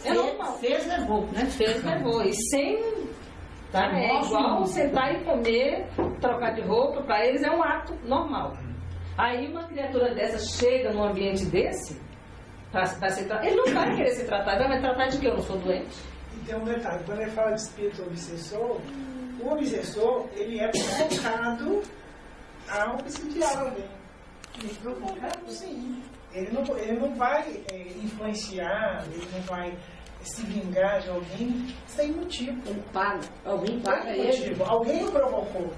É normal.
Fez, levou, né?
Fez, levou. E sem... Tá? É igual sentar e comer, trocar de roupa, para eles é um ato normal. Aí uma criatura dessa chega num ambiente desse, para ser tratado, ele não vai querer ser tratado, vai tratar de que eu não sou doente.
E tem um detalhe, quando ele fala de espírito obsessor, o obsessor, ele é provocado a obsidiar alguém. Ele é provocado, sim. Ele não vai influenciar, ele não vai se vingar de alguém sem motivo.
Ele paga. Alguém paga ele.
Alguém o provocou.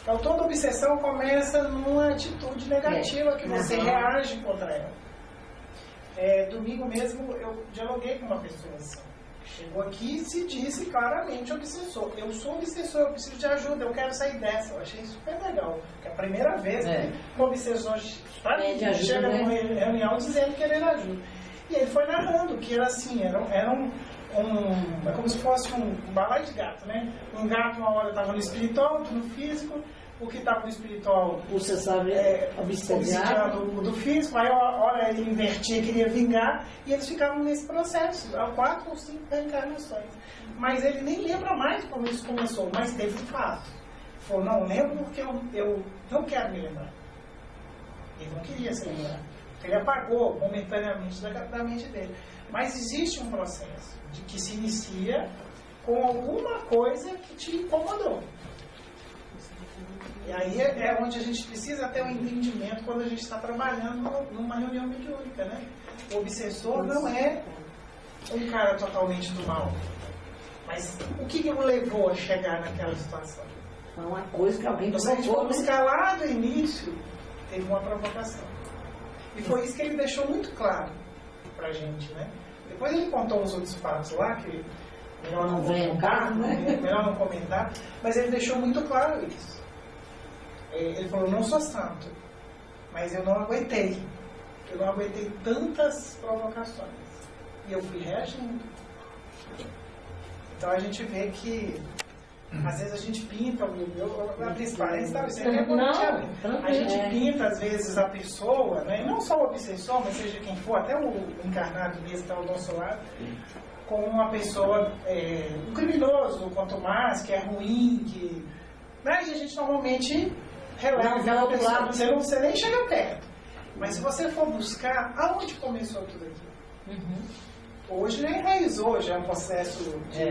Então toda obsessão começa numa atitude negativa que você reage contra ela. Domingo mesmo eu dialoguei com uma pessoa assim. Chegou aqui e se disse claramente obsessor. Eu sou obsessor, eu preciso de ajuda, eu quero sair dessa. Eu achei super legal. É a primeira vez que um obsessor chega numa reunião dizendo que ele ajuda. E ele foi narrando que era assim, era é como se fosse um balai de gato, né? Um gato uma hora estava no espiritual, outro no físico, o que estava no espiritual
você sabe,
obsidiando do físico, aí uma hora ele invertia, queria vingar, e eles ficavam nesse processo, há 4 ou 5 reencarnações. Mas ele nem lembra mais como isso começou, mas teve um fato. Ele falou, não lembro porque eu não quero me lembrar. Ele não queria se lembrar. Ele apagou momentaneamente da mente dele. Mas existe um processo de que se inicia com alguma coisa que te incomodou. E aí é onde a gente precisa ter um entendimento quando a gente está trabalhando numa reunião mediúnica, né? O obsessor não é um cara totalmente do mal. Mas o que o levou a chegar naquela situação?
É uma coisa que alguém
Se a gente for
provocou,
buscar lá do início, teve uma provocação. E foi isso que ele deixou muito claro pra gente, né? Depois ele contou uns outros fatos lá, que melhor não comentar, melhor não comentar, mas ele deixou muito claro isso. Ele falou, não sou santo, mas eu não aguentei. Eu não aguentei tantas provocações. E eu fui reagindo. Então a gente vê que às vezes a gente pinta, eu abri esse parênteses, sabe? Você é a gente pinta, às vezes, a pessoa, né? Não só o obsessor, mas seja quem for, até o encarnado mesmo que está ao nosso lado, como uma pessoa, um criminoso, quanto mais, que é ruim, que... Né? E a gente normalmente releva aquela pessoa, você nem chega perto. Mas se você for buscar, aonde começou tudo aquilo? Hoje já enraizou, já é um processo de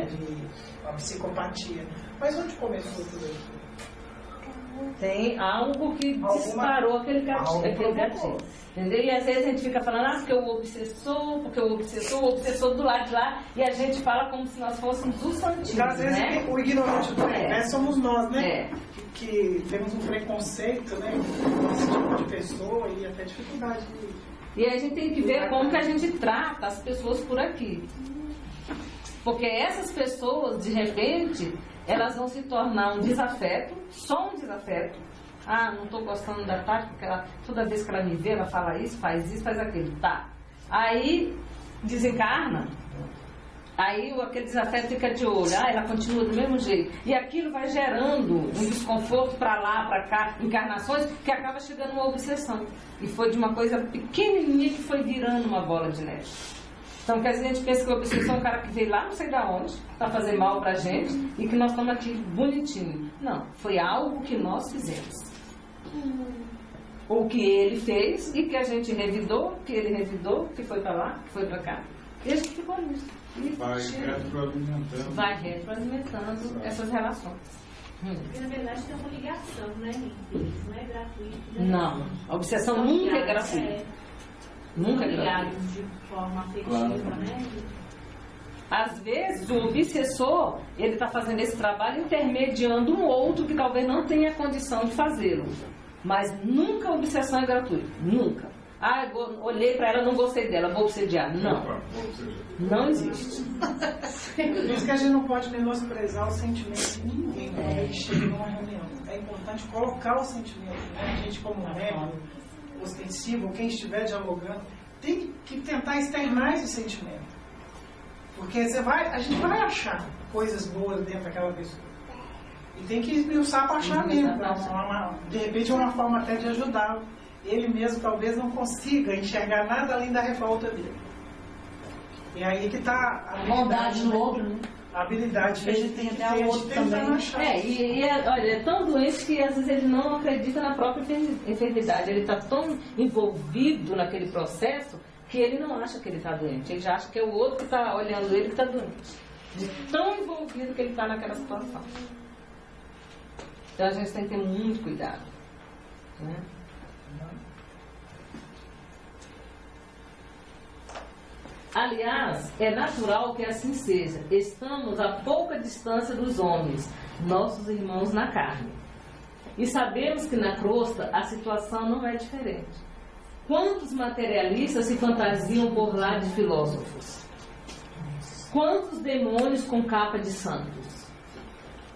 uma psicopatia. Mas onde começou tudo aquilo?
Tem algo que disparou aquele gatilho. Entendeu? E às vezes a gente fica falando, porque o obsessor do lado de lá, e a gente fala como se nós fôssemos os santinhos,
Às vezes
né?
o ignorante do universo somos nós, né?
É.
Que temos um preconceito, né? Com esse tipo de pessoa e até dificuldade de...
E a gente tem que ver como que a gente trata as pessoas por aqui. Porque essas pessoas, de repente, elas vão se tornar um desafeto, só um desafeto. Ah, não estou gostando da Tati, porque toda vez que ela me vê, ela fala isso, faz aquilo. Tá. Aí desencarna, aí aquele desafeto fica de olho, ela continua do mesmo jeito. E aquilo vai gerando um desconforto para lá, para cá, encarnações, que acaba chegando uma obsessão. E foi de uma coisa pequenininha que foi virando uma bola de neve. Então, quer dizer, a gente pensa que a obsessão é um cara que veio lá não sei de onde, para fazer mal pra gente, e que nós estamos aqui bonitinho. Não, foi algo que nós fizemos. O que ele fez e que a gente revidou, que ele revidou, que foi para lá, que foi para cá. E a gente ficou nisso. Vai retroalimentando essas relações.
Porque, na verdade, tem uma ligação, né, gente? Não é gratuito. Né?
Não, a obsessão nunca é gratuita. Nunca é gratuita.
Ligados de forma afetiva, né?
Às vezes o obsessor, ele está fazendo esse trabalho intermediando um outro que talvez não tenha condição de fazê-lo. Mas nunca a obsessão é gratuita. Nunca. Ah, eu olhei para ela, não gostei dela, vou obsediar. Não. Não existe.
Por isso que a gente não pode menosprezar o sentimento de ninguém quando ele chega numa reunião. É importante colocar o sentimento, né? A gente como membro ostensivo, quem estiver dialogando, tem que tentar externar esse sentimento. Porque a gente vai achar coisas boas dentro daquela pessoa. E tem que esmiuçar para achar mesmo. De repente é uma forma até de ajudá-lo. Ele mesmo talvez não consiga enxergar nada além da revolta dele. E aí que está
a bondade do outro, né?
A habilidade
que a gente tem até o outro também.
Achar.
Olha, é tão doente que às vezes ele não acredita na própria enfermidade. Ele está tão envolvido naquele processo que ele não acha que ele está doente. Ele já acha que é o outro que está olhando ele que está doente. De tão envolvido que ele está naquela situação. Então a gente tem que ter muito cuidado. Né? Aliás, é natural que assim seja. Estamos a pouca distância dos homens, nossos irmãos na carne. E sabemos que na crosta a situação não é diferente. Quantos materialistas se fantasiam por lá de filósofos? Quantos demônios com capa de santos?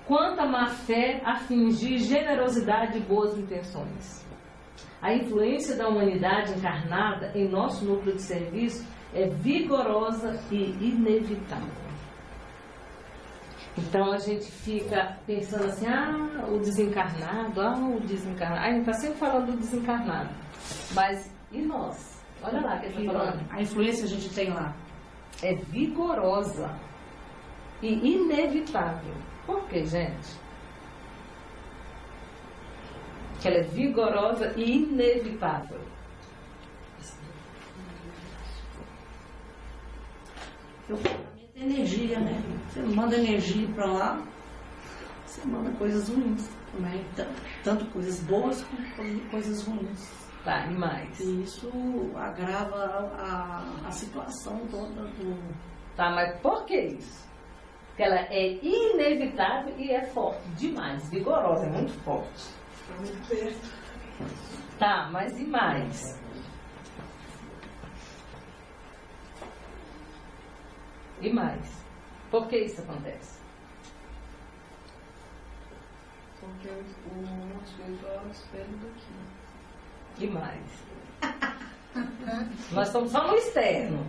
Quanta má fé a fingir generosidade e boas intenções? A influência da humanidade encarnada em nosso núcleo de serviço é vigorosa e inevitável. Então a gente fica pensando assim, o desencarnado, o desencarnado. A gente está sempre falando do desencarnado. Mas e nós? Olha lá que ele está falando.
A influência a gente tem lá.
É vigorosa e inevitável. Por quê, gente? Que ela é vigorosa e inevitável.
O pensamento é energia, né? Você manda energia para lá, você manda coisas ruins também. Tanto coisas boas como coisas ruins.
Tá, e mais?
E isso agrava a situação toda do...
Tá, mas por que isso? Porque ela é inevitável e é forte demais, vigorosa, é muito forte.
Está muito perto.
Tá, mas e mais? E mais? Por que isso acontece?
Porque o mundo espiritual é o espelho daqui.
E mais? Nós estamos só no externo.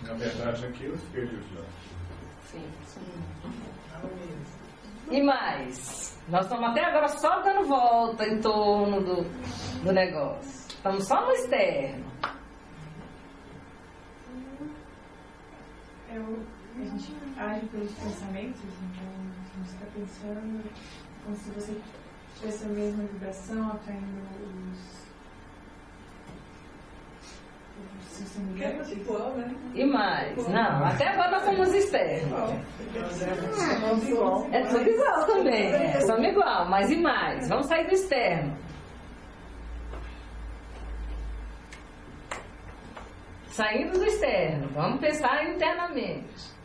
Na verdade, aqui é o espelho já.
Sim. E mais? Nós estamos até agora só dando volta em torno do negócio. Estamos só no externo.
A gente age pelos pensamentos, então a gente está pensando como se você tivesse a mesma vibração, atraindo
E mais? Não, até agora nós somos externos. É tudo igual também. Somos igual, mas e mais? Vamos sair do externo. Saindo do externo, vamos pensar internamente.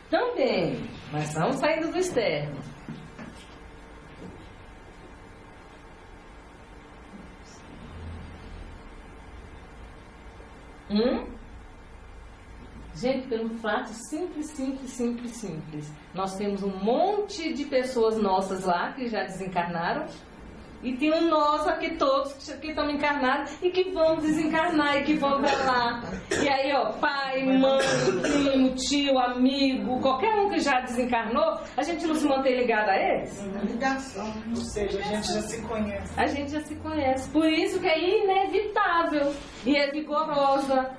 Também, mas estamos saindo do externo. Gente, pelo fato simples. Nós temos um monte de pessoas nossas lá que já desencarnaram. E tem um nós aqui todos que estão encarnados e que vão desencarnar e que vão para lá. E aí, ó, pai, mãe, primo, tio, amigo, qualquer um que já desencarnou, a gente não se mantém ligado a eles?
Ligação. Ou seja, a gente já se conhece.
A gente já se conhece. Por isso que é inevitável e é vigorosa.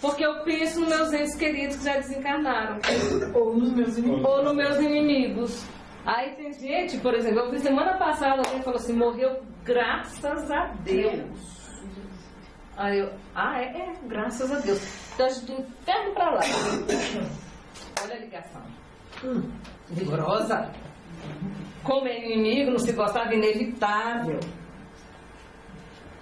Porque eu penso nos meus entes queridos que já desencarnaram.
Ou nos meus inimigos.
Ou nos meus inimigos. Aí tem gente, por exemplo, eu vi semana passada, alguém falou assim, morreu graças a Deus. Aí eu, graças a Deus. Então a gente do inferno pra lá. Olha a ligação. Vigorosa. Como é inimigo, não se gostava, inevitável.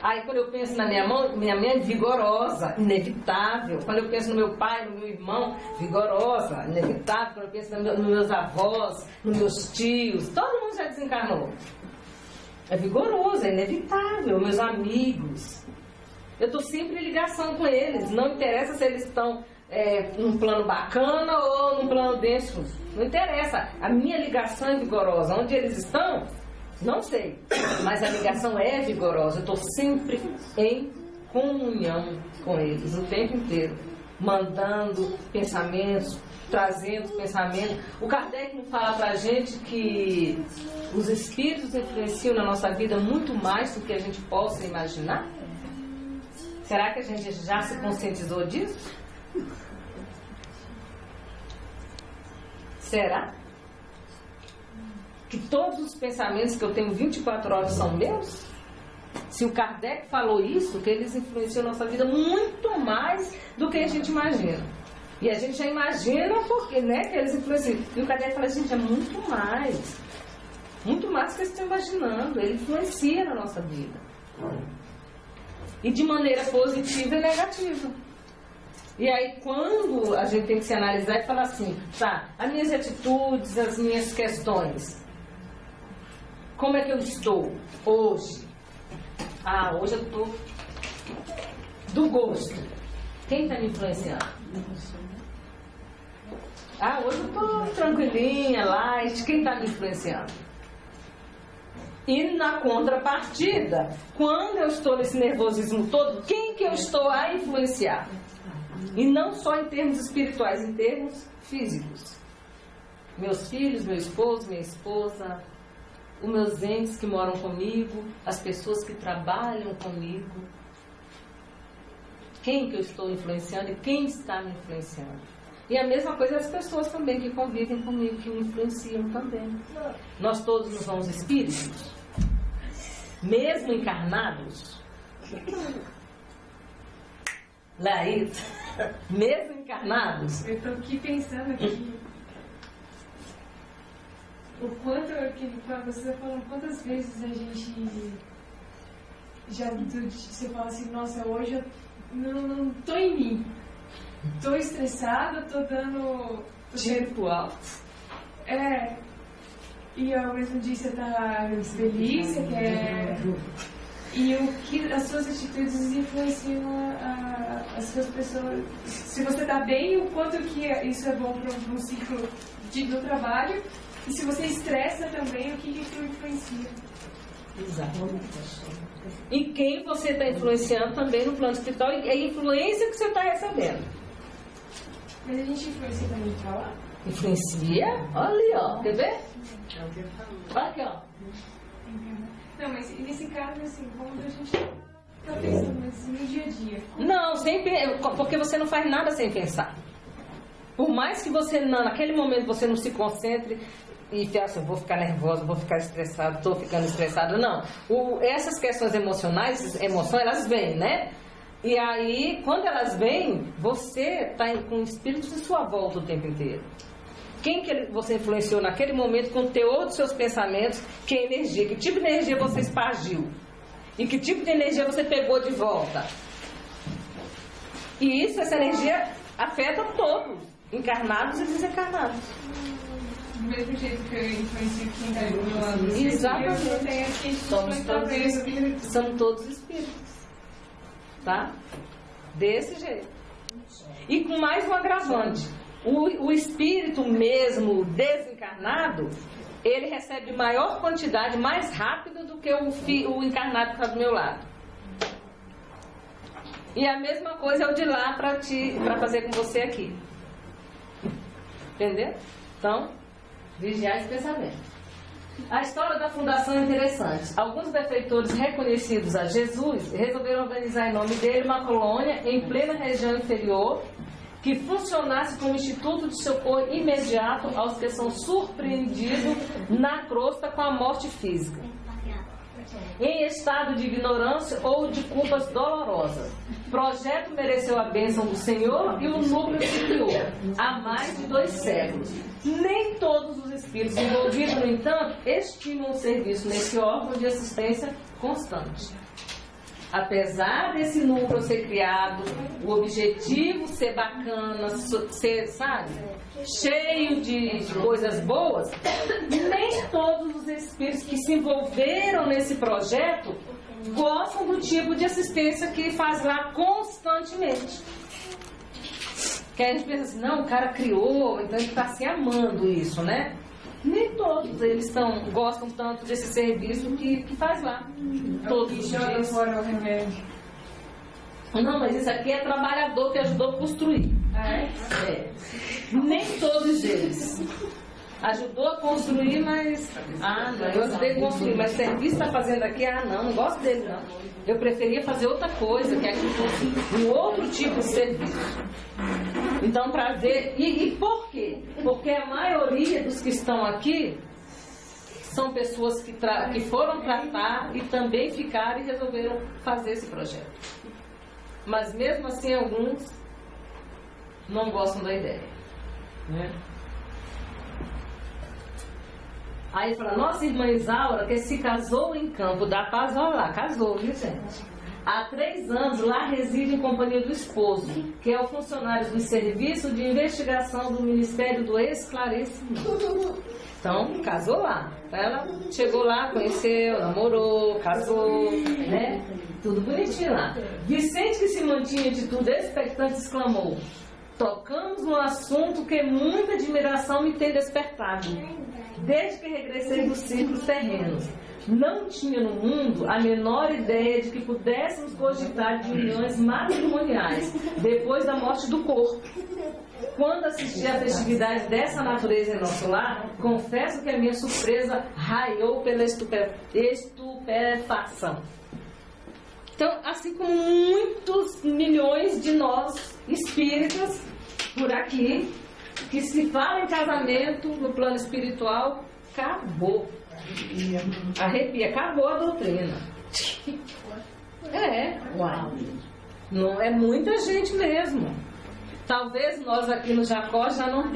Aí quando eu penso na minha mãe, vigorosa, inevitável. Quando eu penso no meu pai, no meu irmão, vigorosa, inevitável. Quando eu penso nos meus avós, nos meus tios, todo mundo já desencarnou. É vigoroso, é inevitável. Meus amigos. Eu estou sempre em ligação com eles. Não interessa se eles estão num plano bacana ou num plano denso. Não interessa. A minha ligação é vigorosa. Onde eles estão? Não sei, mas a ligação é vigorosa. Eu estou sempre em comunhão com eles, o tempo inteiro. Mandando pensamentos, trazendo pensamentos. O Kardec não fala pra gente que os espíritos influenciam na nossa vida muito mais do que a gente possa imaginar? Será que a gente já se conscientizou disso? Será? Que todos os pensamentos que eu tenho 24 horas são meus? Se o Kardec falou isso, que eles influenciam a nossa vida muito mais do que a gente imagina. E a gente já imagina porque, né, que eles influenciam. E o Kardec fala, gente, é muito mais. Muito mais do que vocês estão imaginando. Ele influencia na nossa vida. E de maneira positiva e negativa. E aí quando a gente tem que se analisar e falar assim, tá, as minhas atitudes, as minhas questões, como é que eu estou hoje? Hoje eu estou do gosto. Quem está me influenciando? Hoje eu estou tranquilinha, light. Quem está me influenciando? E na contrapartida, quando eu estou nesse nervosismo todo, quem que eu estou a influenciar? E não só em termos espirituais, em termos físicos. Meus filhos, meu esposo, minha esposa, os meus entes que moram comigo, as pessoas que trabalham comigo. Quem que eu estou influenciando e quem está me influenciando? E a mesma coisa as pessoas também que convivem comigo, que me influenciam também. Nós todos não somos espíritos, mesmo encarnados. Laís, mesmo encarnados.
Eu estou aqui pensando aqui. O quanto você falando, quantas vezes a gente você fala assim, nossa, hoje eu não tô em mim. Tô estressada, tô dando
tiro pro alto.
E ao mesmo dia você tá feliz, você quer. E o que as suas atitudes influenciam as suas pessoas. Se você tá bem, o quanto que isso é bom para um ciclo do trabalho. E se você estressa também, o que isso influencia?
Exatamente. E quem você está influenciando também no plano espiritual e a influência que você está recebendo.
Mas a gente influencia também para lá?
Influencia? Olha ali, ó. Quer ver? Olha aqui, ó.
Não, mas nesse caso, assim, como a gente está pensando assim, no dia a dia?
Não, porque você não faz nada sem pensar. Por mais que você, naquele momento, você não se concentre, e assim, vou ficar nervosa, vou ficar estressada, estou ficando estressada. Não. Essas questões emoções, elas vêm, né? E aí, quando elas vêm, você está com espíritos em sua volta o tempo inteiro. Quem que você influenciou naquele momento com o teor dos seus pensamentos, que é energia, que tipo de energia você espargiu? E que tipo de energia você pegou de volta? E essa energia afeta todos, encarnados e desencarnados.
Do mesmo jeito que eu influencio quem está do meu lado.
Exatamente.
Eu tenho aqui
Somos todos espíritos. Tá? Desse jeito. E com mais um agravante. O espírito mesmo desencarnado, ele recebe maior quantidade, mais rápido do que o encarnado que está do meu lado. E a mesma coisa é o de lá para fazer com você aqui. Entendeu? Então, vigiar esse pensamento. A história da fundação é interessante. Alguns benfeitores reconhecidos a Jesus resolveram organizar em nome dele uma colônia em plena região inferior que funcionasse como instituto de socorro imediato aos que são surpreendidos na crosta com a morte física, em estado de ignorância ou de culpas dolorosas. O projeto mereceu a bênção do Senhor e o núcleo se criou há mais de 2 séculos. Nem todos os espíritos envolvidos, no entanto, estimam o serviço nesse órgão de assistência constante. Apesar desse núcleo ser criado, o objetivo ser bacana, ser, sabe, cheio de coisas boas, nem todos os espíritos que se envolveram nesse projeto gostam do tipo de assistência que faz lá constantemente. Que a gente pensa assim, não, o cara criou, então ele está se amando isso, né? Nem todos eles gostam tanto desse serviço que faz lá. Todos os dias.
Fora o remédio.
Não, mas isso aqui é trabalhador que ajudou a construir. É. Nem todos eles. Ajudou a construir, mas... eu ajudei a construir, mas o serviço está fazendo aqui, não gosto dele não. Eu preferia fazer outra coisa, que aqui fosse um outro tipo de serviço. Então, para ver... E por quê? Porque a maioria dos que estão aqui são pessoas que foram tratar e também ficaram e resolveram fazer esse projeto. Mas mesmo assim, alguns não gostam da ideia, né? Aí fala, nossa irmã Isaura, que se casou em Campo da Paz, olha lá, casou, viu gente? Há 3 anos lá reside em companhia do esposo, que é o funcionário do Serviço de Investigação do Ministério do Esclarecimento. Então, casou lá. Ela chegou lá, conheceu, namorou, casou, né? Tudo bonitinho lá. Vicente, que se mantinha de tudo expectante, exclamou, tocamos no assunto que muita admiração me tem despertado. Desde que regressei dos círculos terrenos, não tinha no mundo a menor ideia de que pudéssemos cogitar de uniões matrimoniais depois da morte do corpo. Quando assisti a festividade dessa natureza em nosso lar, confesso que a minha surpresa raiou pela estupefação. Então, assim como muitos milhões de nós espíritas por aqui, que se fala em casamento no plano espiritual, acabou. Arrepia, acabou a doutrina. Uau. Não é muita gente mesmo. Talvez nós aqui no Jacó já não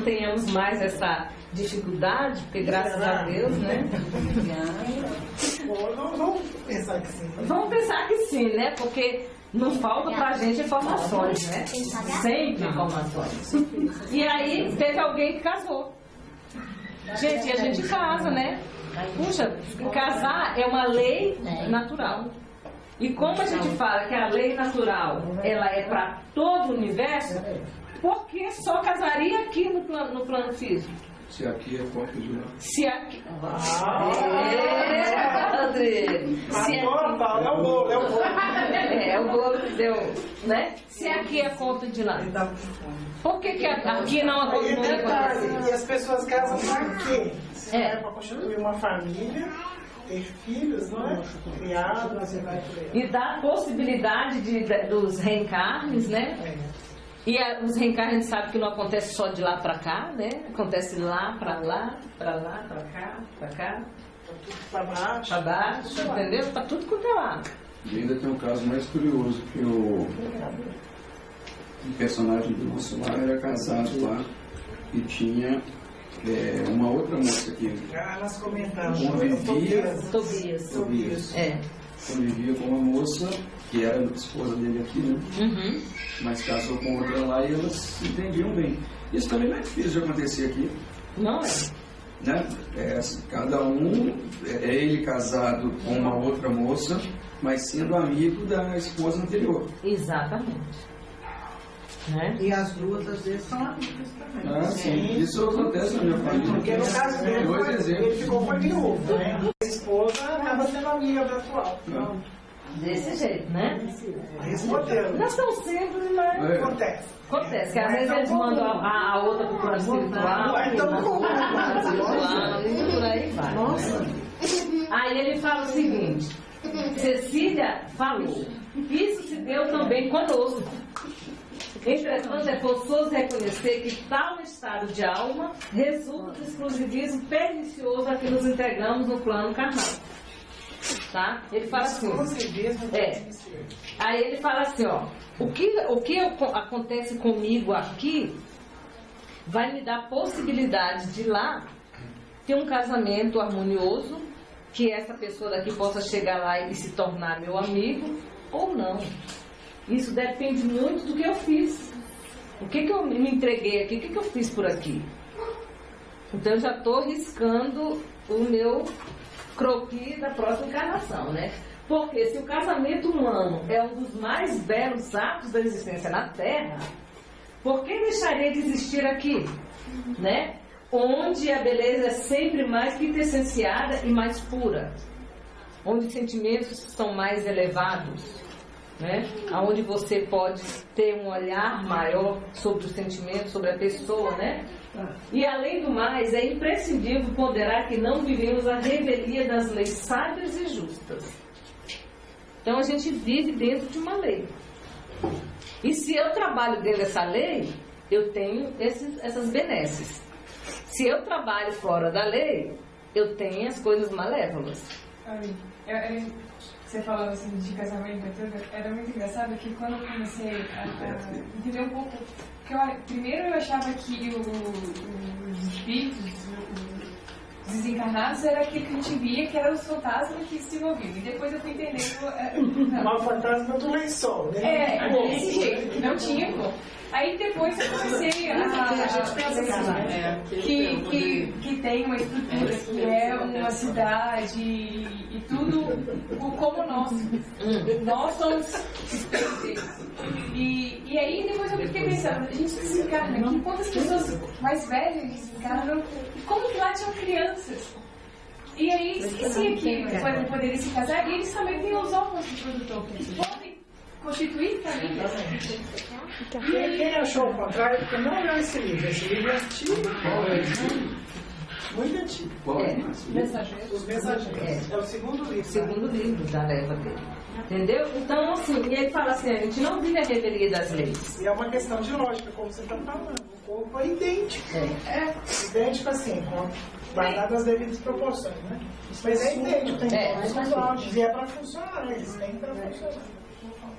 tenhamos mais essa dificuldade, porque graças a Deus, né?
Vamos pensar que sim.
Vamos pensar que sim, né? Porque não falta pra gente informações, né? Sempre informações. E aí teve alguém que casou. Gente, e a gente casa, né? Puxa, casar é uma lei natural. E como a gente fala que a lei natural ela é para todo o universo, por que só casaria aqui no plano físico?
Se aqui é porta de lá.
Se aqui. André! Se
Agora, é o bolo.
É o bolo que deu, né? Se aqui é conta de lá. Por que aqui não acontece?
E as pessoas casam para quê? Para constituir uma família, ter filhos, não é? Criados,
e dá a possibilidade dos reencarnes, né? E os reencarnos a gente sabe que não acontece só de lá para cá, né? Acontece lá, para lá, para lá, para cá, para cá.
Para baixo.
Para baixo, entendeu? Para tudo quanto é lá.
E ainda tem um caso mais curioso, que o personagem do nosso lar era casado lá e tinha uma outra moça que
Nós comentamos.
convivia,
Tobias. É.
convivia com uma moça que era esposa dele aqui, né?
Uhum.
Mas casou com outra lá e elas se entendiam bem. Isso também não é difícil de acontecer aqui,
Não é?
né? Cada um é ele casado com uma outra moça, mas sendo amigo da esposa anterior.
Exatamente. Né?
E as duas, às vezes, são amigas também.
Ah, sim. Isso acontece na minha família.
Porque no caso dele,
Dois
ele
exemplos.
ficou com a viúva, né? A esposa acaba sendo amiga da atual.
Não.
Desse jeito, né?
Esse modelo.
Não são simples, mas
Acontece.
acontece. Que às vezes eles mandam a outra para o plano espiritual,
Então, como?
e por aí vai.
Nossa.
Aí ele fala o seguinte: Cecília falou, isso se deu também conosco. Entretanto, é forçoso reconhecer que tal estado de alma resulta do exclusivismo pernicioso a que nos entregamos no plano carnal. Tá? Ele fala assim. Aí ele fala assim, ó, o que acontece comigo aqui vai me dar possibilidade de lá ter um casamento harmonioso, que essa pessoa daqui possa chegar lá e se tornar meu amigo ou não. Isso depende muito do que eu fiz. O que eu me entreguei aqui, o que eu fiz por aqui. Então eu já estou riscando o meu croquis da próxima encarnação, né? Porque se o casamento humano é um dos mais belos atos da existência na Terra, por que deixaria de existir aqui? Né? Onde a beleza é sempre mais quintessenciada e mais pura. Onde os sentimentos são mais elevados. Né? Onde você pode ter um olhar maior sobre os sentimentos, sobre a pessoa, né? E além do mais, é imprescindível ponderar que não vivemos a revelia das leis sábias e justas. Então a gente vive dentro de uma lei. E se eu trabalho dentro dessa lei, eu tenho essas benesses. Se eu trabalho fora da lei, eu tenho as coisas malévolas.
Você falando assim de casamento e tudo, era muito engraçado que quando eu comecei a entender um pouco, primeiro eu achava que os espíritos, os desencarnados, era aquilo que a gente via, que era os fantasmas que se envolviam. E depois eu fui entendendo...
Uma fantasma do lençol, né?
Desse jeito, não tinha como. Aí depois eu comecei que tem uma estrutura, que é uma cidade e tudo como nós. Nós somos espíritos. E aí depois eu fiquei pensando, a gente desencarna aqui, quantas pessoas mais velhas desencarnam, e como que lá tinham crianças? E aí esquecia que poderiam se casar, e eles também têm os órgãos de produtor, que podem constituir família.
E quem achou o contrário, porque não leu esse livro. Esse livro é antigo. Muito antigo. Os Mensageiros. É o segundo livro.
O segundo livro da leva dele. Entendeu? Então, assim, e ele fala assim, a gente não vive a revelia das leis.
E é uma questão de lógica, como você está falando. O corpo é idêntico. Idêntico assim, guardado as devidas proporções, né? Mas é idêntico, tem todos os áudios. E é para funcionar, eles têm para funcionar.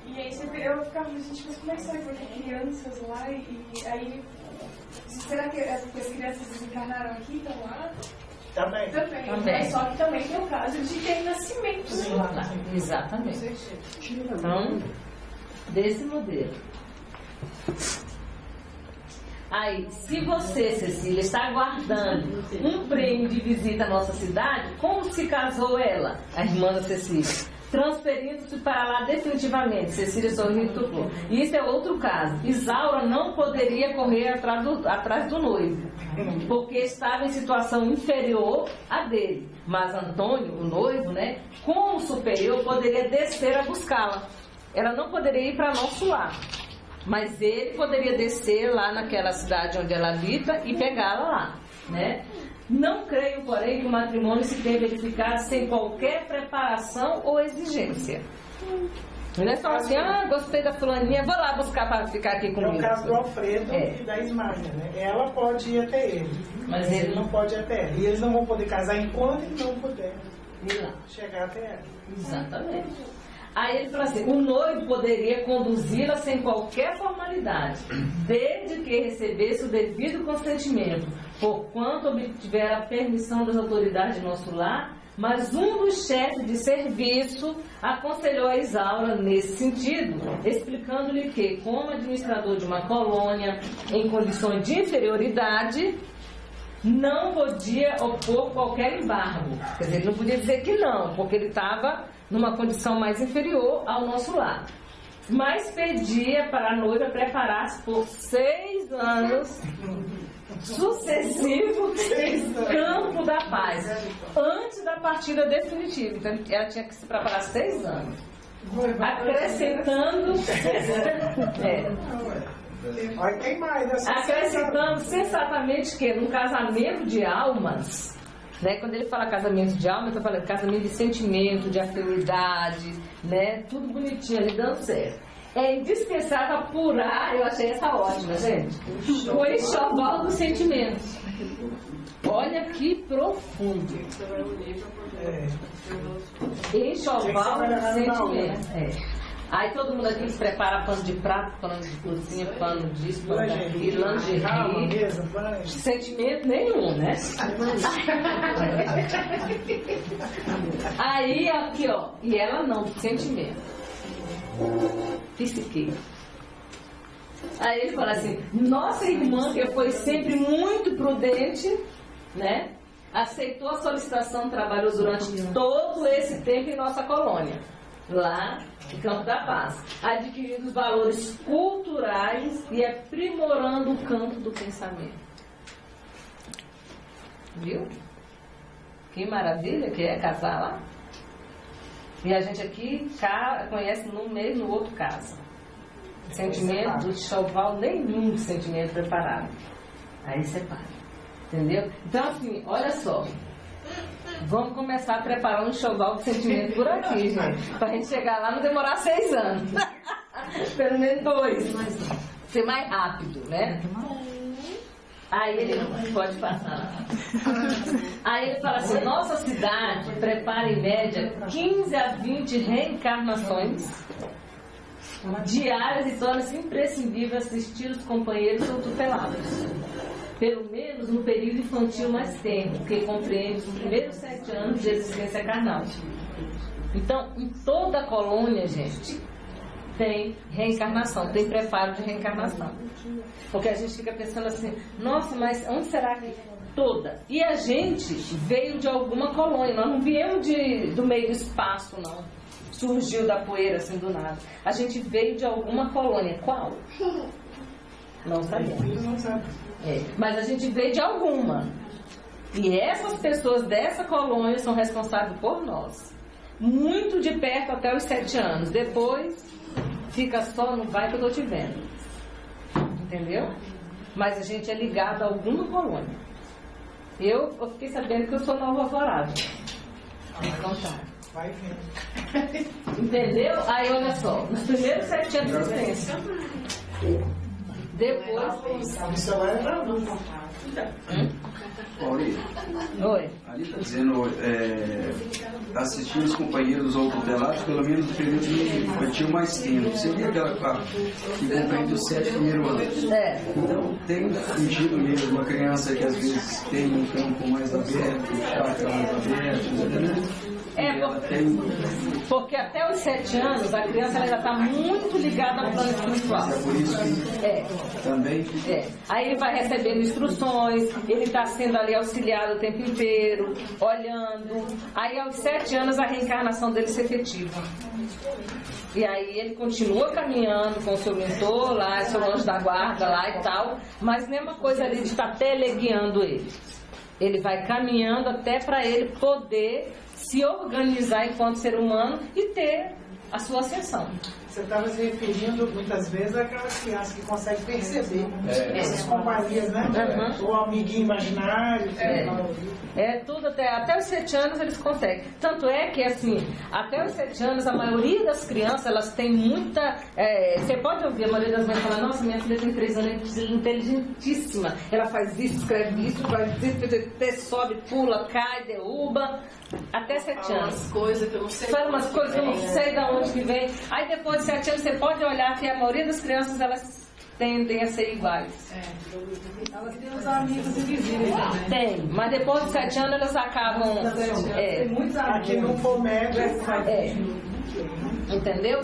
E aí eu ficava, gente, mas como é que será que vai ter crianças lá? E aí, será que as crianças desencarnaram aqui, estão lá?
Também.
Mas só que também tem o caso de ter nascimentos lá.
Exatamente. Então, desse modelo. Aí, se você, Cecília, está aguardando um prêmio de visita à nossa cidade, como se casou ela, a irmã da Cecília? Transferindo-se para lá definitivamente. Cecília sorriu e tocou. E isso é outro caso. Isaura não poderia correr atrás do noivo, porque estava em situação inferior à dele. Mas Antônio, o noivo, né, como superior, poderia descer a buscá-la. Ela não poderia ir para nosso lar, mas ele poderia descer lá naquela cidade onde ela habita e pegá-la lá, né? Não creio, porém, que o matrimônio se tenha verificado sem qualquer preparação ou exigência. Não é só assim, gostei da fulaninha, vou lá buscar para ficar aqui
É
comigo.
o caso do Alfredo
É.
e da Ismael, né? Ela pode ir até ele,
Mas
mas
ele
ele não pode ir até ela. E eles não vão poder casar enquanto ele não puder
Ir lá.
chegar até ela.
Exatamente. Aí ele falou assim, o noivo poderia conduzi-la sem qualquer formalidade, desde que recebesse o devido consentimento, porquanto obtiver a permissão das autoridades de nosso lar, mas um dos chefes de serviço aconselhou a Isaura nesse sentido, explicando-lhe que, como administrador de uma colônia em condições de inferioridade, não podia opor qualquer embargo. Quer dizer, ele não podia dizer que não, porque ele estava numa condição mais inferior ao nosso lar. Mas pedia para a noiva preparar-se por 6 anos sucessivos em campo da paz, antes da partida definitiva. Então ela tinha que se preparar 6 anos. Acrescentando
Olha, tem mais.
acrescentando sensatamente que no casamento de almas, né, quando ele fala casamento de alma, eu estou falando casamento de sentimento, de afinidade, né, tudo bonitinho ali dando certo. É indispensável apurar, eu achei essa ótima, gente, o enxoval dos sentimentos. Olha que profundo. Enxoval dos sentimentos. Aí todo mundo aqui se prepara pano de prato, pano de cozinha, pano disso, pano daquilo, lingerie. Sentimento nenhum, né? Aí aqui, ó, e ela não, sentimento. Psique. Aí ele fala assim, nossa irmã, que foi sempre muito prudente, né? Aceitou a solicitação, trabalhou durante todo esse tempo em nossa colônia, lá no Campo da Paz, adquirindo os valores culturais e aprimorando o campo do pensamento. Viu? Que maravilha que é casar lá. E a gente aqui conhece no meio, no outro caso. Sentimento do enxoval nenhum de sentimento preparado. Aí separa. Entendeu? Então assim, olha só. Vamos começar a preparar um enxoval de sentimento por aqui, gente. Pra gente chegar lá não demorar 6 anos. Pelo menos 2. Ser mais rápido, né? Aí ele não pode passar. Aí ele fala assim, nossa cidade prepara em média 15 a 20 reencarnações diárias e torna-se imprescindível assistir os companheiros ou tutelados. Pelo menos no período infantil mais tempo, que compreende os primeiros 7 anos de existência carnal. Então, em toda a colônia, gente, tem reencarnação, tem preparo de reencarnação. Porque a gente fica pensando assim, nossa, mas onde será que toda? E a gente veio de alguma colônia, nós não viemos do meio do espaço, não. Surgiu da poeira, assim, do nada. A gente veio de alguma colônia. Qual? Não sabemos. Mas a gente veio de alguma. E essas pessoas dessa colônia são responsáveis por nós. Muito de perto até os 7 anos. Depois, fica só no vai que eu tô te vendo. Entendeu? Mas a gente é ligado a alguma colônia. Eu fiquei sabendo que eu sou Nova Alvorada. Então tá.
Vai vendo.
Entendeu? Aí olha só, nos primeiros 7 anos de existência. Depois.
A missão é pra mim.
Paulinho,
Oi.
ali está dizendo assistir os companheiros ou tutelados pelo menos no período infantil mais tempo. Seria aquela parte que compreende os 7 primeiros anos. Então tem sentido mesmo uma criança que às vezes tem um campo mais aberto, chácara mais aberto, entendeu?
Porque até os 7 anos a criança ainda está muito ligada ao plano espiritual.
É por isso que também.
Aí ele vai recebendo instruções, ele está sendo ali auxiliado o tempo inteiro, olhando. Aí aos 7 anos a reencarnação dele se efetiva. E aí ele continua caminhando com o seu mentor lá, seu anjo da guarda lá e tal, mas nem uma coisa ali de estar teleguiando ele. Ele vai caminhando até para ele poder se organizar enquanto ser humano e ter a sua ascensão.
Você estava se referindo muitas vezes àquelas crianças que conseguem perceber essas companhias, né?
Uhum.
O amiguinho imaginário.
Tudo até os 7 anos eles conseguem. Tanto é que, assim, até os 7 anos, a maioria das crianças, elas têm muita... você pode ouvir a maioria das mães falar, nossa, minha filha tem 3 anos, é inteligentíssima. Ela faz isso, escreve isso, sobe, pula, cai, derruba. Até 7 anos.
Coisas que eu não sei.
Fala umas coisas que eu não sei de onde que vem. Aí depois de 7 anos você pode olhar que a maioria das crianças elas tendem a ser iguais.
Elas têm os amigos invisíveis também.
Tem, mas depois de 7 anos elas acabam.
Tem muitos amigos. Aqui no comédia.
Entendeu?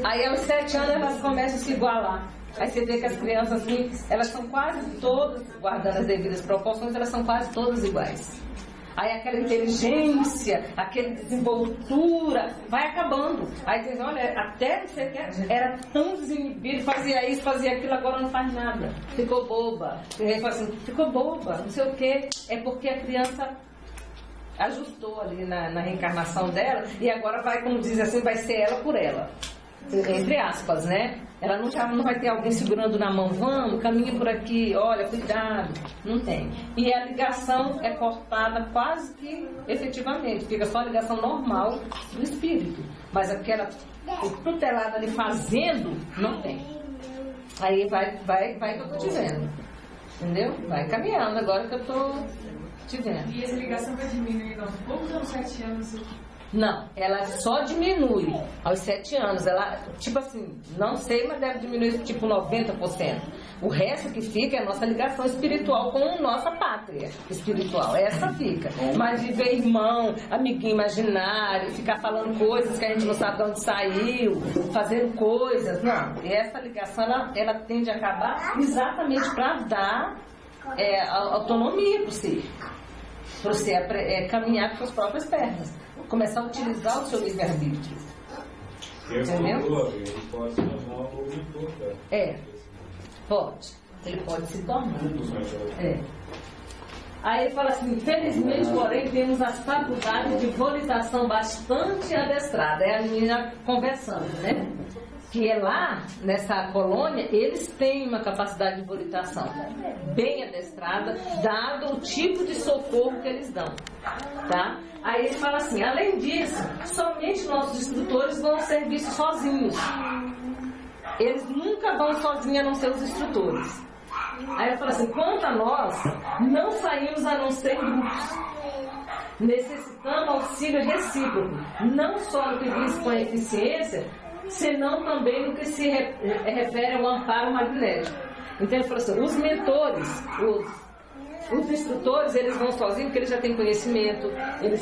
Aí aos 7 anos elas começam a se igualar. Aí você vê que as crianças assim, elas são quase todas, guardando as devidas proporções, elas são quase todas iguais. Aí aquela inteligência, aquela desenvoltura, vai acabando. Aí você diz, olha, até você era tão desinibido, fazia isso, fazia aquilo, agora não faz nada. Ficou boba. Aí fala assim, ficou boba, não sei o quê. É porque a criança ajustou ali na reencarnação dela e agora vai, como diz assim, vai ser ela por ela. Entre aspas, né? Ela não vai ter alguém segurando na mão, vamos, caminha por aqui, olha, cuidado. Não tem. E a ligação é cortada quase que efetivamente, fica só a ligação normal do espírito. Mas aquela tutelada ali fazendo, não tem. Aí vai que eu tô te vendo. Entendeu? Vai caminhando agora que eu tô te vendo.
E essa ligação vai diminuindo aos poucos ou aos 7 anos?
Não, ela só diminui aos 7 anos. Ela, tipo assim, não sei, mas deve diminuir tipo 90%. O resto que fica é a nossa ligação espiritual com a nossa pátria espiritual. Essa fica. Mas de ver irmão, amiguinho imaginário, ficar falando coisas que a gente não sabe de onde saiu, fazendo coisas, não. E essa ligação, ela tende a acabar exatamente para dar autonomia para você caminhar com suas próprias pernas. Começar a utilizar o seu livre-arbítrio. Entendeu?
Ele pode se tornar um mentor.
Pode. Ele pode se tornar. Aí ele fala assim, infelizmente, porém, temos as faculdades de volização bastante adestrada. É a menina conversando, né? Que é lá, nessa colônia, eles têm uma capacidade de volitação bem adestrada, dado o tipo de socorro que eles dão, tá? Aí ele fala assim, além disso, somente nossos instrutores vão ao serviço sozinhos. Eles nunca vão sozinhos a não ser os instrutores. Aí ele fala assim, quanto a nós, não saímos a não ser em grupos. Necessitamos auxílio recíproco, não só no que diz com a eficiência, senão também no que se refere ao amparo magnético. Então ele falou assim, os mentores, os instrutores, eles vão sozinhos porque eles já têm conhecimento, eles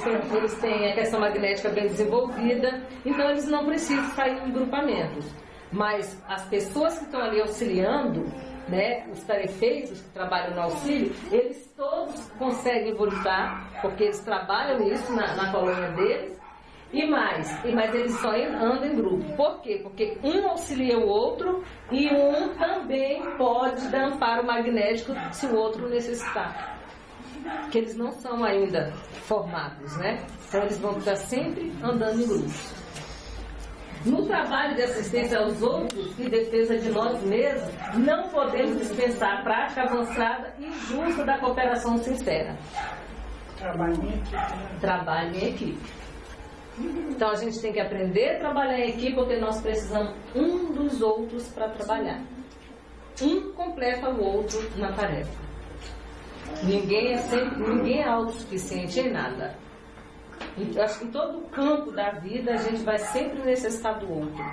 têm a questão magnética bem desenvolvida, então eles não precisam sair em grupamentos. Mas as pessoas que estão ali auxiliando, né, os tarefeiros que trabalham no auxílio, eles todos conseguem voltar, porque eles trabalham isso na colônia deles, e mais eles só andam em grupo. Por quê? Porque um auxilia o outro e um também pode dar amparo magnético se o outro necessitar. Porque eles não são ainda formados, né? Então eles vão estar sempre andando em grupo. No trabalho de assistência aos outros e defesa de nós mesmos, não podemos dispensar a prática avançada e justa da cooperação sincera. Trabalho em equipe. Então a gente tem que aprender a trabalhar em equipe, porque nós precisamos um dos outros para trabalhar. Um completa o outro na tarefa. Ninguém é autossuficiente em nada. Acho que em todo o campo da vida a gente vai sempre necessitar do outro.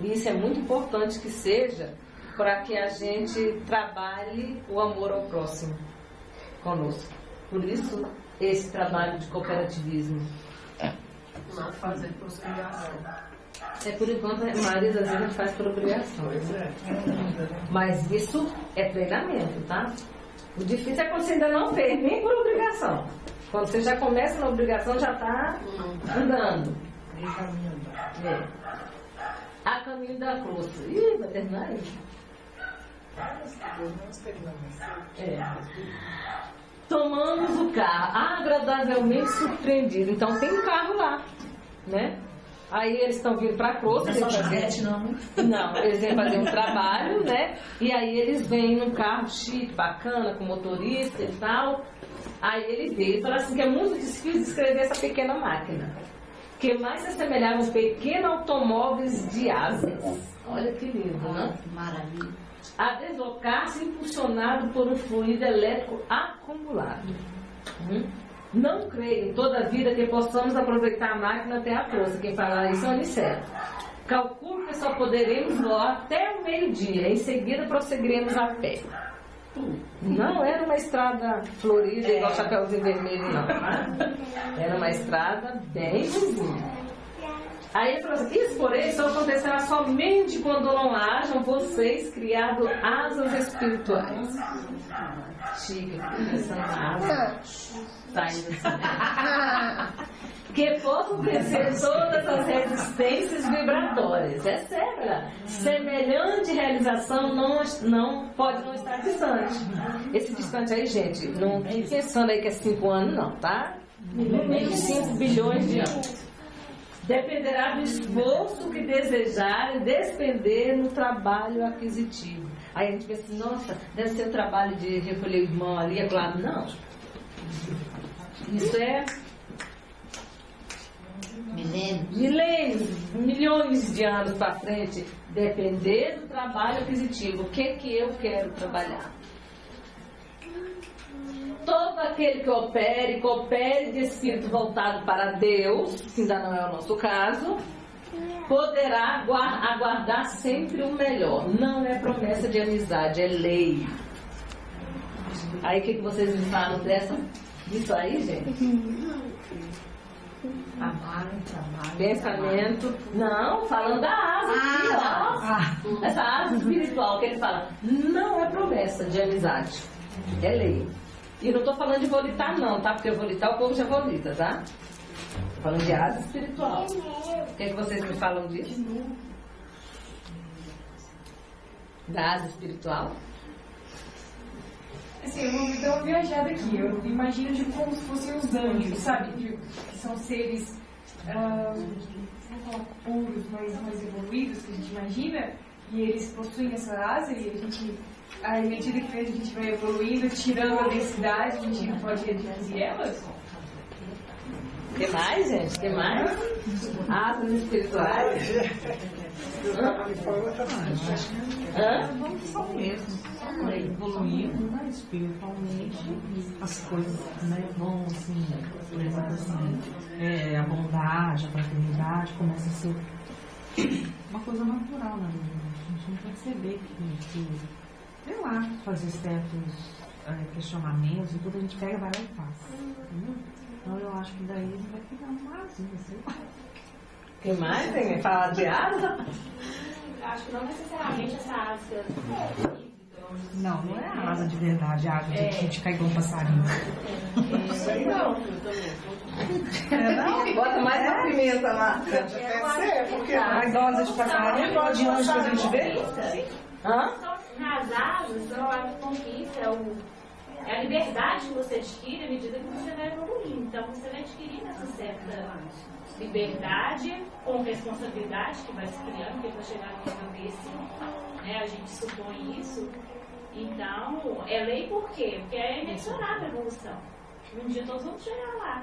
E isso é muito importante que seja para que a gente trabalhe o amor ao próximo conosco. Por isso, esse trabalho de cooperativismo.
Não fazer por obrigação.
Por enquanto, a maioria das vezes a gente faz por obrigação. Mas isso é treinamento, tá? O difícil é quando você ainda não fez, nem por obrigação. Quando você já começa na obrigação, já está andando. A caminho da cruz. Ih, vai terminar aí. Tomamos o carro, agradavelmente surpreendido. Então tem um carro lá, né? Aí eles estão vindo para a crosta.
Não é só chiclete, não.
Não, eles vêm fazer um trabalho, né? E aí eles vêm num carro chique, bacana, com motorista e tal. Aí ele veio e falou assim que é muito difícil descrever essa pequena máquina. Que mais se assemelhava a um pequeno automóveis de asas. Olha que lindo, né?
Maravilha.
A deslocar-se impulsionado por um fluido elétrico acumulado. Não creio, toda a vida, que possamos aproveitar a máquina até a crosta. Quem fala isso é o Aniceto. Calculo que só poderemos voar até o meio-dia. Em seguida prosseguiremos a pé. Não era uma estrada florida igual Chapeuzinho Vermelho, não. Era uma estrada bem vizinha. Aí ele falou assim, isso, porém, só acontecerá somente quando não hajam vocês criado asas espirituais. Chica, pensando na asa. Tá indo assim. Que possam vencer todas as resistências vibratórias. É sério. Semelhante realização não pode não estar distante. Esse distante aí, gente, não fique pensando aí que é 5 anos, não, tá? No menos 5 bilhões de anos. Dependerá do esforço que desejarem despender no trabalho aquisitivo. Aí a gente pensa assim, nossa, deve ser o trabalho de recolher o irmão ali, é claro. Não. Isso é milênios, milhões de anos para frente, depender do trabalho aquisitivo. O que eu quero trabalhar? Todo aquele que coopere de espírito voltado para Deus, que ainda não é o nosso caso, poderá aguardar sempre o melhor. Não é promessa de amizade, é lei. Aí o que vocês me falam disso aí, gente?
Trabalho.
Pensamento. Não, falando da asa aqui, ó. Essa asa espiritual que ele fala, não é promessa de amizade, é lei. E não estou falando de volitar não, tá? Porque volitar o povo já volita, tá? Estou falando de asa espiritual. O que vocês me falam disso? Da asa espiritual?
Assim, eu vou dar uma viajada aqui. Eu imagino tipo, como se fossem os anjos, sabe? Que são seres não vou falar puros, mas mais evoluídos que a gente imagina. E eles possuem essa asa e a gente, à medida que a gente vai evoluindo, tirando a densidade, a gente pode reduzir elas.
O que mais, gente? O que mais? Asas espirituais?
São mesmo. Evoluindo espiritualmente, as coisas, né, vão assim, por exemplo, assim, a bondade, a fraternidade começa a ser uma coisa natural na vida. A gente não perceber que sei lá, fazer certos questionamentos e tudo, a gente pega, vai lá e faz. Entendeu? Então eu acho que daí vai ficar uma asinha, sei lá.
O que mais tem que falar de asa?
Eu acho que não necessariamente essa asa.
Não, não é a asa de verdade, a asa de que a gente cai igual um passarinho.
Sei não. Não, bota mais uma pimenta lá.
Deve ser, porque
A asa de passarinho, igual de anjo que a gente vê.
Nas asas, eu acho que conquista é a liberdade que você adquire à medida que você vai evoluindo. Então, você vai adquirindo essa certa liberdade com responsabilidade que vai se criando, porque para chegar no nível desse, né, a gente supõe isso. Então, é lei por quê? Porque é inexorável a evolução. Um dia todos vamos chegar lá.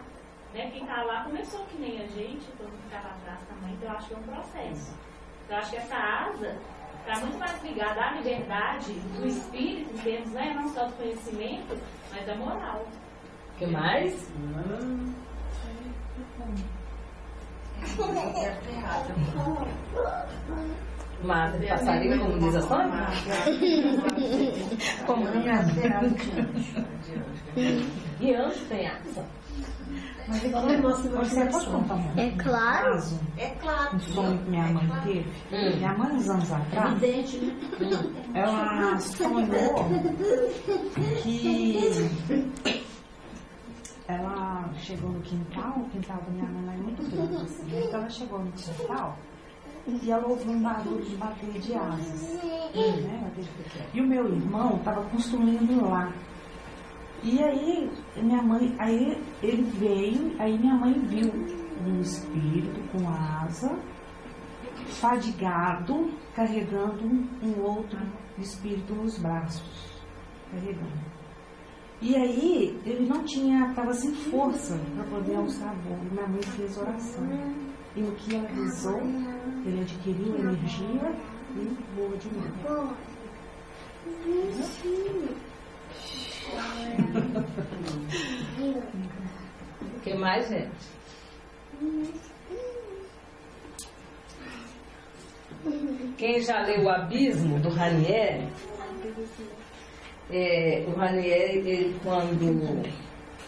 Né? Quem está lá começou que nem a gente, todo mundo que estava atrás também, então eu acho que é um processo. Então, eu acho que essa asa está muito mais ligada à liberdade do espírito, em termos, né, não só do conhecimento, mas da moral.
O que mais? Mata de passarinho, como diz a Sônia?
Como
E anjo tem asa?
Mas igual eu gosto de
você pode contar
É claro.
É claro.
um sonho que minha mãe teve? Minha mãe, uns anos atrás,
Evidente, né?
ela sonhou que ela chegou no quintal, o quintal da minha mãe lá é muito grande, assim, então ela chegou no quintal e ela ouviu um barulho de bater de asas, né? E o meu irmão estava construindo lá. E aí ele veio, aí minha mãe viu um espírito com asa, fadigado, carregando um outro espírito nos braços, carregando. E aí ele não tinha, estava sem força para poder alçar voo. E minha mãe fez oração. E no que ela rezou, ele adquiriu energia e voa de novo.
O que mais, gente? Quem já leu O Abismo, do Ranieri, o Ranieri, ele, quando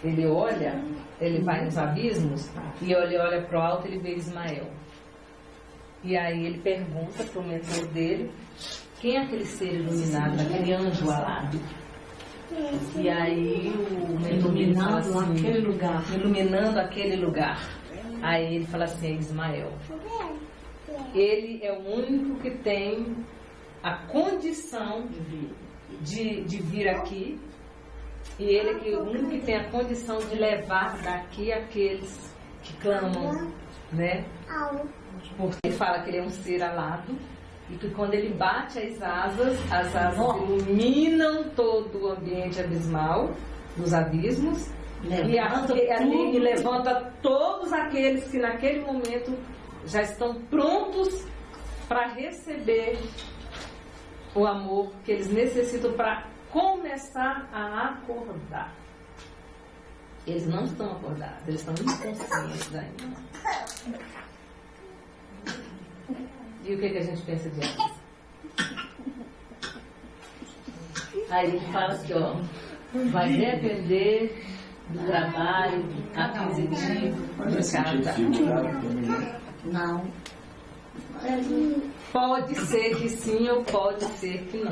ele olha, ele vai nos abismos e ele olha para o alto, ele vê Ismael. E aí ele pergunta para o mentor dele quem é aquele ser iluminado, aquele anjo alado. E aí o mentor dele fala assim, iluminando aquele lugar. Aí ele fala assim, é Ismael. Ele é o único que tem a condição de vir aqui, e ele é o único que tem a condição de levar daqui aqueles que clamam, né? Porque ele fala que ele é um ser alado e que quando ele bate as asas iluminam todo o ambiente abismal dos abismos e levanta todos aqueles que naquele momento já estão prontos para receber o amor que eles necessitam para começar a acordar. Eles não estão acordados, eles estão inconscientes ainda. E o que a gente pensa disso? Aí ele fala assim, ó, vai depender do trabalho aquisitivo de cada.
Não.
Pode ser que sim ou pode ser que não.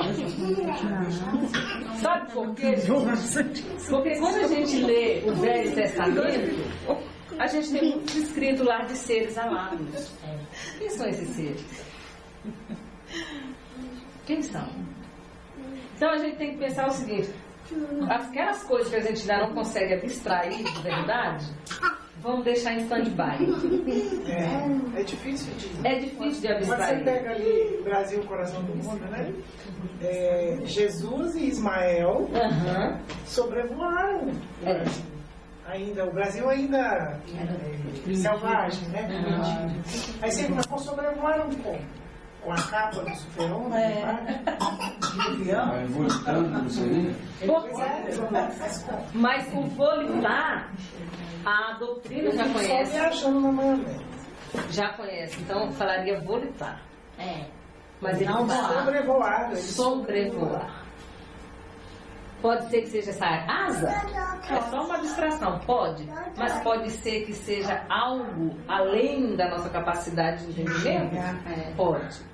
Sabe por quê? Porque quando a gente lê o Velho Testamento, a gente tem muito escrito lá de seres alados. Quem são esses seres? Quem são? Então a gente tem que pensar o seguinte: aquelas coisas que a gente ainda não consegue abstrair de verdade, vamos deixar em stand-by.
É difícil de...
É difícil de
Quando
abstrair.
você pega ali Brasil, coração do mundo, né? Jesus e Ismael sobrevoaram. Ainda, o Brasil ainda selvagem, né? Aí você não sobrevoaram com a capa do super-homem, de avião.
Vai voltando, não sei.
Mas o volitar, a doutrina já
Só
conhece.
viajando na maionese.
Já conhece, então eu falaria volitar. Mas ele
Não
fala
Sobrevoar.
sobrevoar. Pode ser que seja essa asa? É só uma abstração, pode. Mas pode ser que seja algo além da nossa capacidade de entendimento? Pode.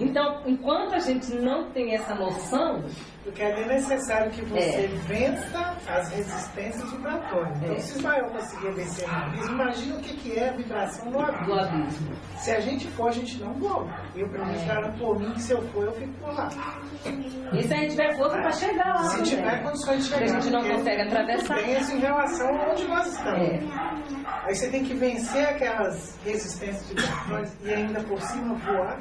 Então, enquanto a gente não tem essa noção,
Porque ali é necessário que você vença as resistências vibratórias. Então, se Ismael conseguir vencer no abismo, imagina o que é a vibração no abismo.
do abismo.
Se a gente for, a gente não volta. Eu, pelo menos, garanto por mim que se eu for, eu fico por lá.
E se a gente tiver força para chegar lá?
Se tiver condições de chegar.
Porque a gente não
porque
consegue atravessar.
Tem isso em relação a onde nós estamos.
É.
Aí você tem que vencer aquelas resistências vibratórias e ainda por cima voar.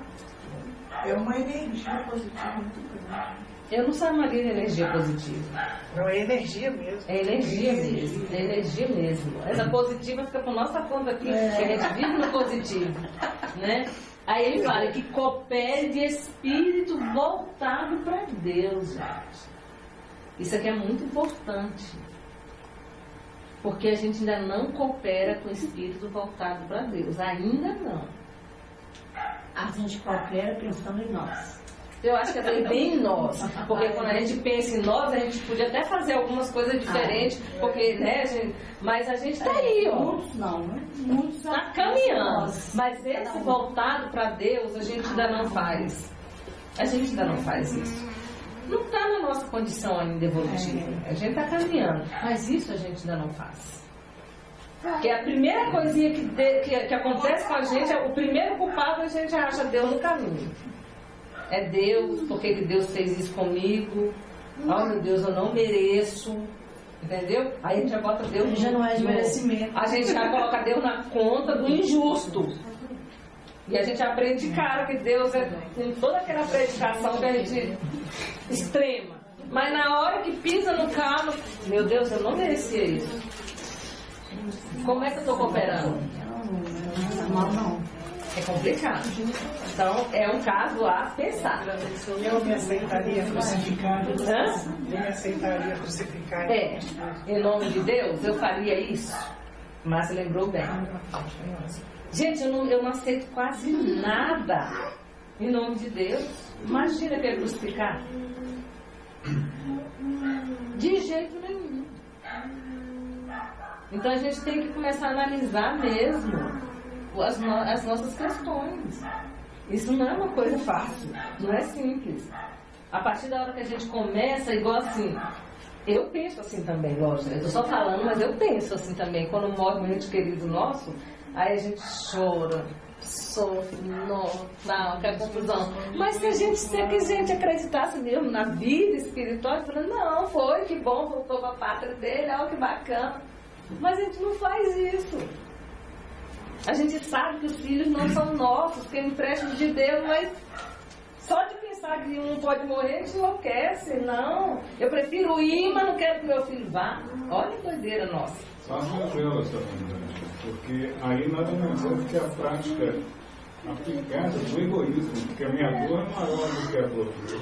É uma energia positiva muito grande.
Eu não chamaria de energia positiva.
Não, é energia mesmo.
É energia mesmo. É energia mesmo. Essa positiva fica por nossa conta aqui, porque a gente vive no positivo. Né? Aí ele fala que coopere de espírito voltado para Deus, gente. Isso aqui é muito importante. Porque a gente ainda não coopera com o espírito voltado para Deus. Ainda não.
A gente coopera pensando em nós.
Eu acho que é bem em nós, porque quando a gente pensa em nós, a gente podia até fazer algumas coisas diferentes, porque, né, gente, mas a gente tá aí, ó.
Muitos não, né? Muitos
Tá caminhando. Mas esse voltado para Deus, a gente ainda não faz. A gente ainda não faz isso. Não está na nossa condição ainda evolutiva. A gente está caminhando. Mas isso a gente ainda não faz. Porque a primeira coisinha que acontece com a gente, o primeiro culpado a gente acha Deus no caminho. É Deus, por que Deus fez isso comigo? Oh meu Deus, eu não mereço. Entendeu? Aí a gente já bota Deus
Já não é de merecimento.
A gente já coloca Deus na conta do injusto. E a gente aprende de cara que Deus tem toda aquela predicação que a gente extrema. Mas na hora que pisa no calo, meu Deus, eu não merecia isso. Como é que eu estou cooperando?
Não.
É complicado. Então, é um caso a pensar.
Eu me aceitaria crucificado.
Hã?
Eu me aceitaria crucificado.
É, em nome de Deus, eu faria isso. Mas lembrou bem. Gente, eu não aceito quase nada em nome de Deus. Imagina que é crucificar. De jeito nenhum. Então a gente tem que começar a analisar mesmo as nossas questões. Isso não é uma coisa fácil, não é simples. A partir da hora que a gente começa, igual assim, eu penso assim também, lógico, eu tô só falando, mas eu penso assim também. Quando morre um ente querido nosso, aí a gente chora, sofre, não, que é confusão. Mas se a gente acreditasse mesmo na vida espiritual, falando, não, foi, que bom, voltou para a pátria dele, olha que bacana. Mas a gente não faz isso. A gente sabe que os filhos não são nossos, que é empréstimo de Deus, mas só de pensar que um pode morrer, a gente enlouquece. Não, eu prefiro ir, mas não quero que meu filho vá. Olha que doideira nossa.
Só as novelas também, porque aí nada mais é do que a prática aplicada do egoísmo, porque a minha dor é maior do que a dor do outro.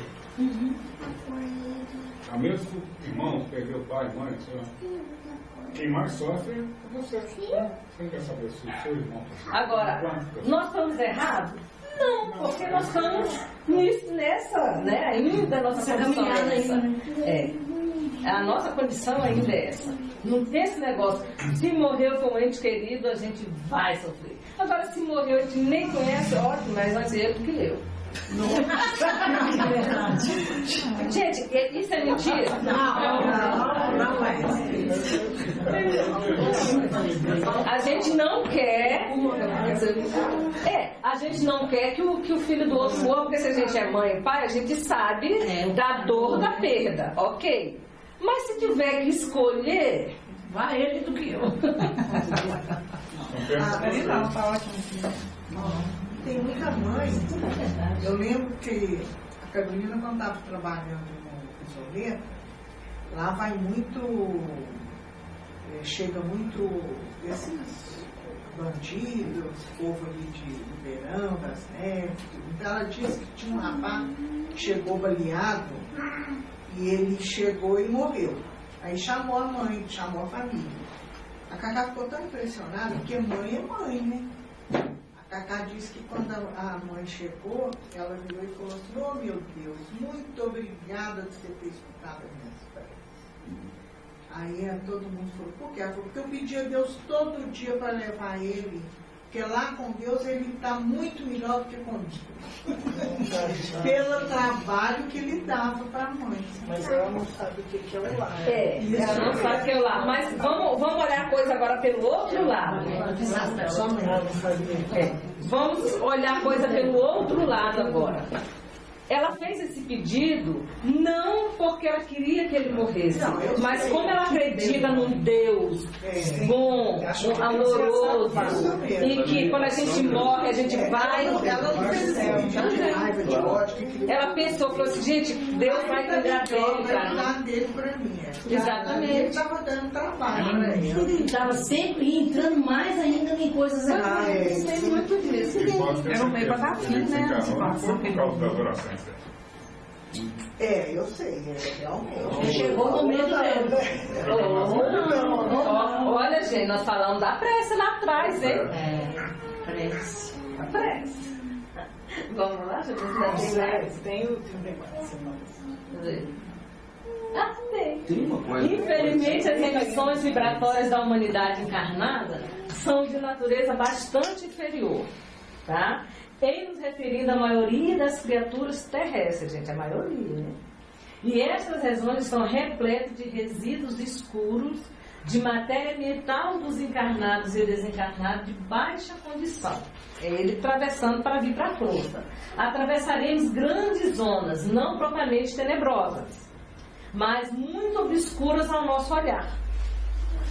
A mesmo irmão que perdeu pai, mãe, sei lá. Quem mais sofre é você. Você não quer saber se o seu irmão está.
Agora, nós estamos errados? Não, porque nós estamos nessa, né? Ainda a nossa condição é essa. A nossa condição ainda é essa. Não tem esse negócio. Se morreu com um ente querido, a gente vai sofrer. Agora, se morreu, a gente nem conhece, ótimo, mas vai ser eu do que eu. Não é verdade. Gente, isso é mentira?
Não é.
A gente não quer. A gente não quer que o filho do outro morra, porque se a gente é mãe e pai, a gente sabe da dor da perda, ok? Mas se tiver que escolher, vai ele do que eu.
Não, tá ótimo.
Tem muita mãe. Eu lembro que a Carolina, quando estava trabalhando no Isoleta, lá vai muito, chega muito esses bandidos, povo ali de Ribeirão, das Neves. Então ela disse que tinha um rapaz que chegou baleado e ele chegou e morreu. Aí chamou a mãe, chamou a família. A Cacá ficou tão impressionada, porque mãe é mãe, né? A Cacá disse que quando a mãe chegou, ela virou e falou assim, oh meu Deus, muito obrigada de você ter escutado as minhas preces. Aí todo mundo falou, por quê? Ela falou, porque eu pedi a Deus todo dia para levar ele, porque lá com Deus ele está muito melhor do que comigo. Pelo trabalho que ele dava para a mãe.
Mas ela não sabe o que é o lar.
Ela não sabe o que é o lar. Mas vamos olhar a coisa agora pelo outro lado. Vamos olhar a coisa pelo outro lado agora. Ela fez esse pedido não porque ela queria que ele morresse, mas como ela acredita num Deus bom, amoroso, e que quando a gente morre a gente vai. Ela pensou, falou assim, gente, Deus vai cuidar dele pra mim. Exatamente.
Ele estava dando trabalho para ela.
Ele estava sempre entrando mais ainda em coisas erradas.
Tem muito disso.
Era um meio para dar fim, né?
Não foi por causa da adoração.
Eu sei, realmente.
Chegou o momento dele.
Olha, gente, nós falamos da prece lá atrás, hein?
Prece.
A prece. Vamos lá, gente?
Tem o negócio.
Tem uma coisa. Infelizmente, as emissões vibratórias da humanidade encarnada são de natureza bastante inferior, tá? Em nos referindo à maioria das criaturas terrestres, gente, a maioria, né? E estas regiões estão repletas de resíduos escuros de matéria mental dos encarnados e desencarnados de baixa condição. É ele atravessando para vir para a força. Atravessaremos grandes zonas, não propriamente tenebrosas, mas muito obscuras ao nosso olhar.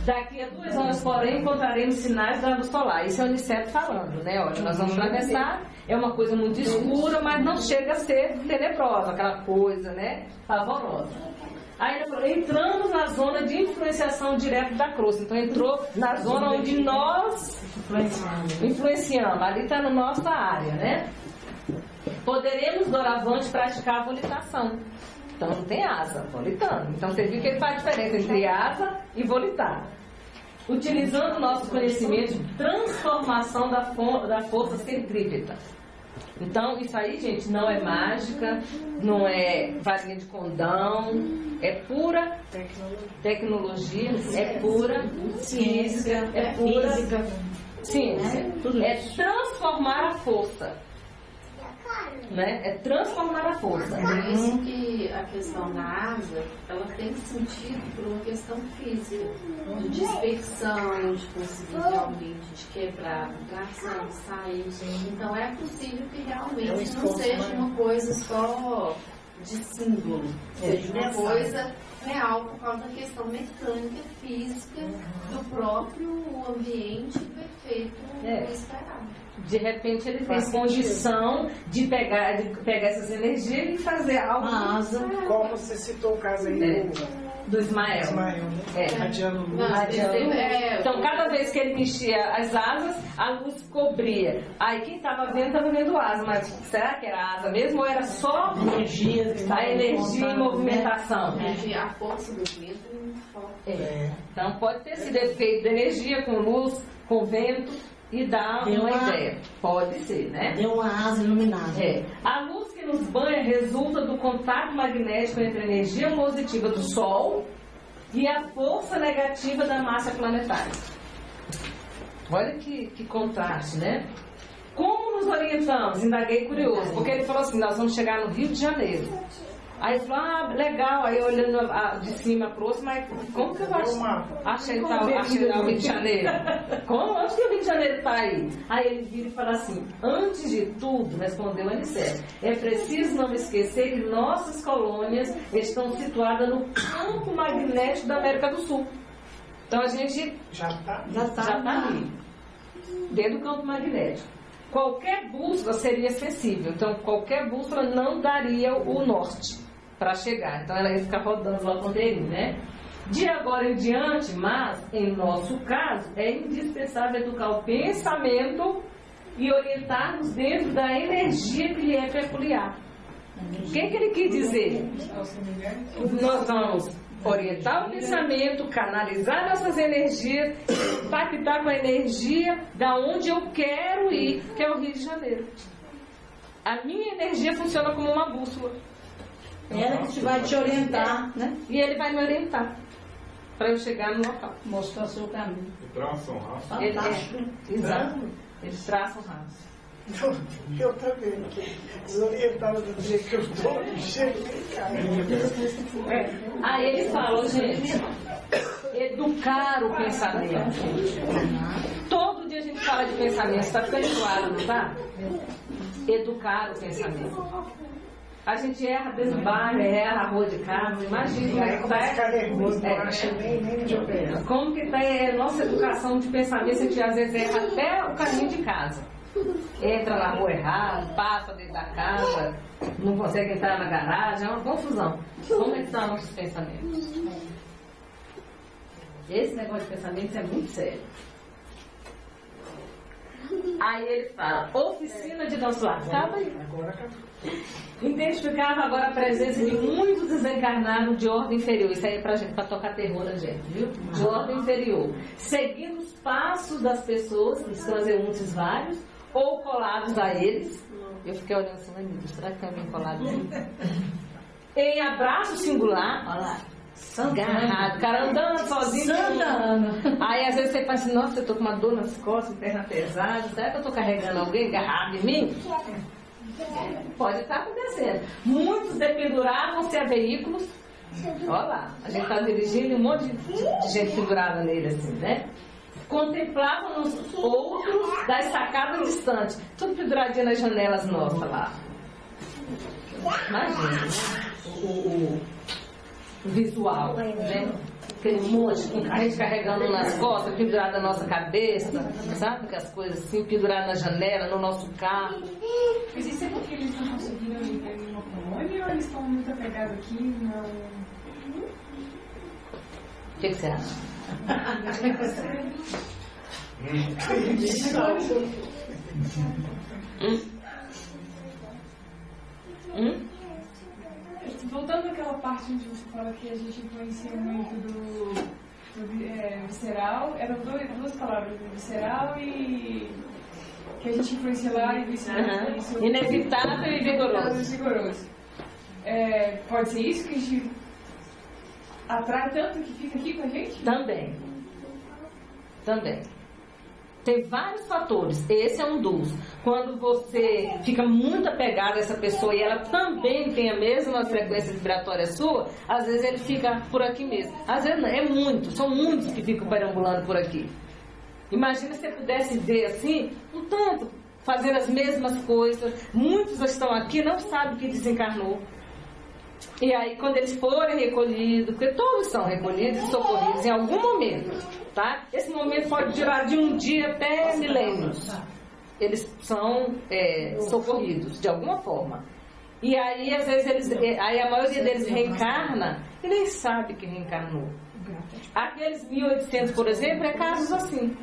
Daqui a 2 horas, porém, encontraremos sinais da luz solar. Isso é o Unicef falando, né? Olha, nós vamos atravessar, é uma coisa muito escura, mas não chega a ser tenebrosa, aquela coisa, né? Pavorosa. Aí ele falou, entramos na zona de influenciação direta da crosta. Então entrou na zona onde nós influenciamos. Ali está na nossa área, né? Poderemos, doravante, praticar a volitação. Então não tem asa, volitando. Então você viu que ele faz diferença entre asa e volitar. Utilizando o nosso conhecimento de transformação da força centrípeta. Então isso aí, gente, não é mágica, não é varinha de condão, é pura tecnologia, é pura ciência, é pura ciência. É transformar a força. Né? É transformar a força.
Por isso que a questão da asa, ela tem sentido por uma questão física, de dispersão, de conseguir realmente de quebrar, vibração, sair. Então é possível que realmente não seja uma coisa só de símbolo, seja uma coisa real por causa da questão mecânica, física do próprio ambiente perfeito esperado.
De repente ele tem condição de pegar essas energias e fazer algo.
Como você citou o caso aí
do Ismael.
Radiando luz.
Então cada vez que ele mexia as asas, a luz cobria. Aí quem estava vendo asa, mas será que era asa mesmo ou era só a energia em movimentação?
A força do vento é muito forte.
Então pode ter sido efeito de energia com luz, com vento. E dá uma ideia. Pode ser, né?
Deu uma asa iluminada.
A luz que nos banha resulta do contato magnético entre a energia positiva do Sol e a força negativa da massa planetária. Olha que contraste, né? Como nos orientamos? Indaguei curioso, porque ele falou assim, nós vamos chegar no Rio de Janeiro. Aí ele falou, legal, aí olhando de cima para o outro, mas como que eu achei o Rio de Janeiro? Onde que o Rio de Janeiro está aí? Aí ele vira e fala assim, antes de tudo, respondeu a Unicef, é preciso não esquecer que nossas colônias estão situadas no campo magnético da América do Sul. Então a gente já está ali, dentro do campo magnético. Qualquer bússola seria sensível, então qualquer bússola não daria o norte para chegar, então ela ia ficar rodando lá com ele, né? De agora em diante, mas em nosso caso é indispensável educar o pensamento e orientar-nos dentro da energia que lhe é peculiar. O que ele quis dizer? Nós vamos orientar o pensamento, canalizar nossas energias, impactar com a energia da onde eu quero ir, que é o Rio de Janeiro. A minha energia funciona como uma bússola.
Ela que vai te orientar, né?
E ele vai me orientar para eu chegar no local.
Mostrar o seu caminho.
E traça um rastro.
Exato. Eles traçam rastro.
Eu também, desorientado do jeito que eu estou,
Aí ele falou, gente, educar o pensamento. Todo dia a gente fala de pensamento, está ficando claro, não está? Educar o pensamento. A gente erra dentro do bairro, erra a rua de casa, imagina como como que está a nossa educação de pensamento, a gente às vezes erra até o caminho de casa. Entra na rua errado, passa dentro da casa, não consegue entrar na garagem, é uma confusão. Como estão nossos pensamentos? Esse negócio de pensamentos é muito sério. Aí ele fala, oficina de nosso lar. Acaba aí. Identificava agora a presença de muitos desencarnados de ordem inferior. Isso aí é pra gente, pra tocar terror na gente, viu? De ordem inferior. Seguindo os passos das pessoas, dos transeuntes vários, ou colados a eles. Eu fiquei olhando assim, meu Deus, será que tem alguém colado assim? Em abraço singular, olha lá, agarrado, o cara andando sozinho. Aí às vezes você fala assim, nossa, eu tô com uma dor nas costas, perna pesada, será que eu tô carregando alguém agarrado em mim? Pode estar acontecendo. Muitos dependuravam-se a veículos. Olha lá, a gente está dirigindo e um monte de gente pendurada nele assim, né? Contemplavam os outros das sacadas distantes, tudo penduradinho nas janelas nossas lá. Imagina, visual, né? Aquele monte, a gente carregando nas costas, pendurado na nossa cabeça, sabe? Que as coisas assim, pendurado na janela, no nosso carro.
Mas isso é porque eles não conseguiram viver em uma colônia ou eles estão muito apegados aqui? Não.
O que você acha?
Voltando àquela parte onde você fala que a gente influencia muito do visceral, eram duas palavras, visceral e que a gente influencia lá e vice-versa.
Inevitável e vigoroso.
Pode ser isso que a gente atrai tanto que fica aqui com a gente?
Também. Tem vários fatores, esse é um dos. Quando você fica muito apegado a essa pessoa e ela também tem a mesma frequência vibratória sua, às vezes ele fica por aqui mesmo. Às vezes não, são muitos que ficam perambulando por aqui. Imagina se você pudesse ver assim, um tanto, fazendo as mesmas coisas. Muitos estão aqui e não sabem que desencarnou. E aí, quando eles forem recolhidos, porque todos são recolhidos e socorridos em algum momento, tá? Esse momento pode durar de um dia até milênios. Eles são socorridos, de alguma forma. E aí, às vezes, a maioria deles reencarna e nem sabe que reencarnou. Aqueles 1800, por exemplo, é casos assim.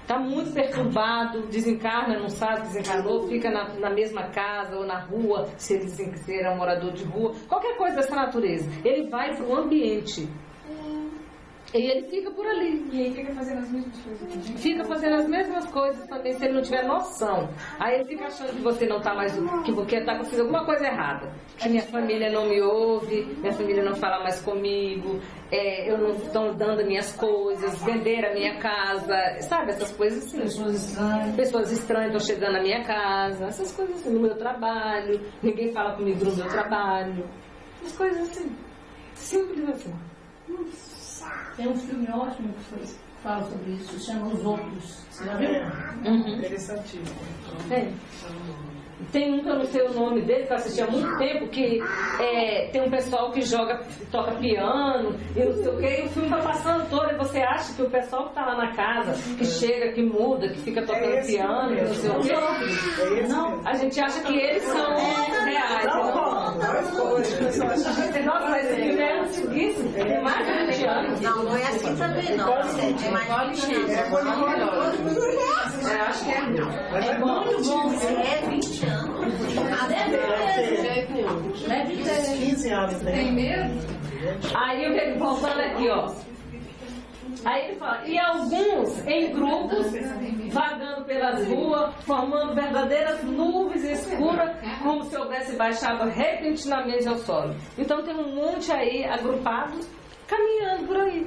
Está muito perturbado, desencarna, não sabe, desencarnou, fica na mesma casa ou na rua, se ele era um morador de rua, qualquer coisa dessa natureza. Ele vai para o ambiente. E ele fica por ali.
E aí fica fazendo as mesmas coisas.
Fica fazendo as mesmas coisas também, se ele não tiver noção. Aí ele fica achando que você não está mais... que você está fazendo alguma coisa errada. Que minha família não me ouve, minha família não fala mais comigo, eu não estou dando minhas coisas, vender a minha casa, sabe? Essas coisas assim. Pessoas estranhas estão chegando na minha casa, essas coisas assim, no meu trabalho, ninguém fala comigo no meu trabalho. Essas coisas assim. Simples assim.
Tem um filme ótimo que fala sobre isso, chama Os Outros. Você já viu?
Interessantíssimo.
Tem um que eu não sei o nome dele, que eu assisti há muito tempo, que tem um pessoal que toca piano e não sei o quê, e o filme está passando todo, e você acha que o pessoal que está lá na casa, que chega, que muda, que fica tocando piano, não sei o quê, não, a gente acha que eles são reais. Nossa, esse filme é antiguíssimo, tem mais de 20 anos.
Não é assim também, não. É mais de 20 anos.
Eu acho que é
muito bom. É 20 anos.
Deve ter
15 anos, né?
Tem medo?
Aí voltando aqui, ó. Aí ele fala, e alguns em grupos, vagando pelas ruas, formando verdadeiras nuvens escuras, como se houvesse baixado repentinamente ao solo. Então tem um monte aí agrupados, caminhando por aí.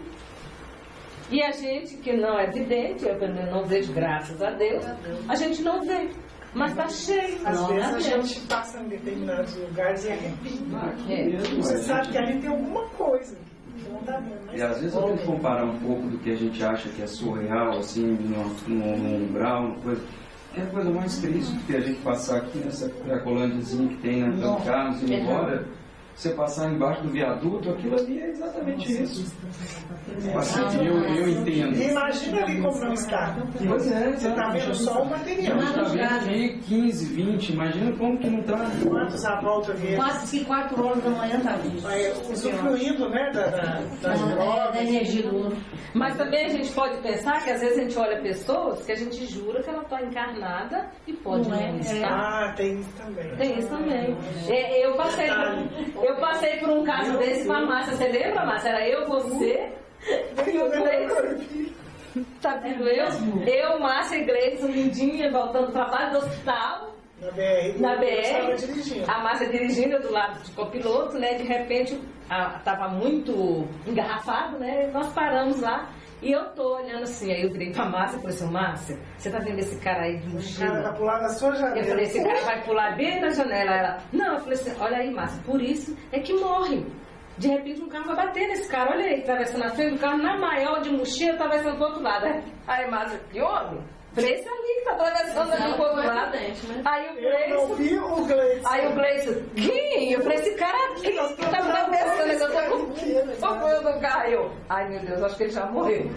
E a gente, que não é vidente, eu pelo menos não vejo, graças a Deus, a gente não vê. Mas tá cheio.
Às vezes a gente passa em determinados lugares e você sabe que ali tem alguma coisa.
E às vezes eu tento comparar um pouco do que a gente acha que é surreal, assim, num umbral, uma coisa. É a coisa mais triste que a gente passar aqui nessa cracolândiazinha que tem na Antônio Carlos e embora. Você passar embaixo do viaduto, aquilo ali é exatamente isso. Assim, eu entendo.
Imagina ali como não está.
Pois é,
você está vendo só o material.
A gente está vendo aqui 15, 20, imagina como que não está.
Quantos à volta dele?
Quase 4 horas da manhã está visto.
Usufruindo, né, das drogas.
Da energia do outro.
Mas também a gente pode pensar que às vezes a gente olha pessoas que a gente jura que ela está encarnada e pode não estar.
Ah, tem isso também.
Tem isso também. Eu passei por um caso desse com a Márcia. Você lembra, Márcia? Era eu, você e o Gleison. Tá vendo? Eu, Márcia e Gleison, lindinha, voltando do trabalho do hospital. Na BR. A Márcia dirigindo do lado de copiloto, né? De repente, estava muito engarrafado, né? Nós paramos lá. E eu tô olhando assim, aí eu virei pra Márcia e falei assim, Márcia, você tá vendo esse cara aí de mochila?
O cara vai pular na sua janela.
Eu falei, esse cara vai pular bem na janela. Ela, não, eu falei assim, olha aí, Márcia, por isso é que morre. De repente um carro vai bater nesse cara, olha aí, atravessando a frente do carro, na maior de mochila, atravessando do outro lado. Aí, Márcia, que homem? Falei, esse ali que tá atravessando ali pro outro lado. Aí o Gleison. Aí o Gleison, quem? Eu falei, esse cara aqui que tá atravessando, eu tô com o do carro. Ai meu Deus, acho que ele já morreu.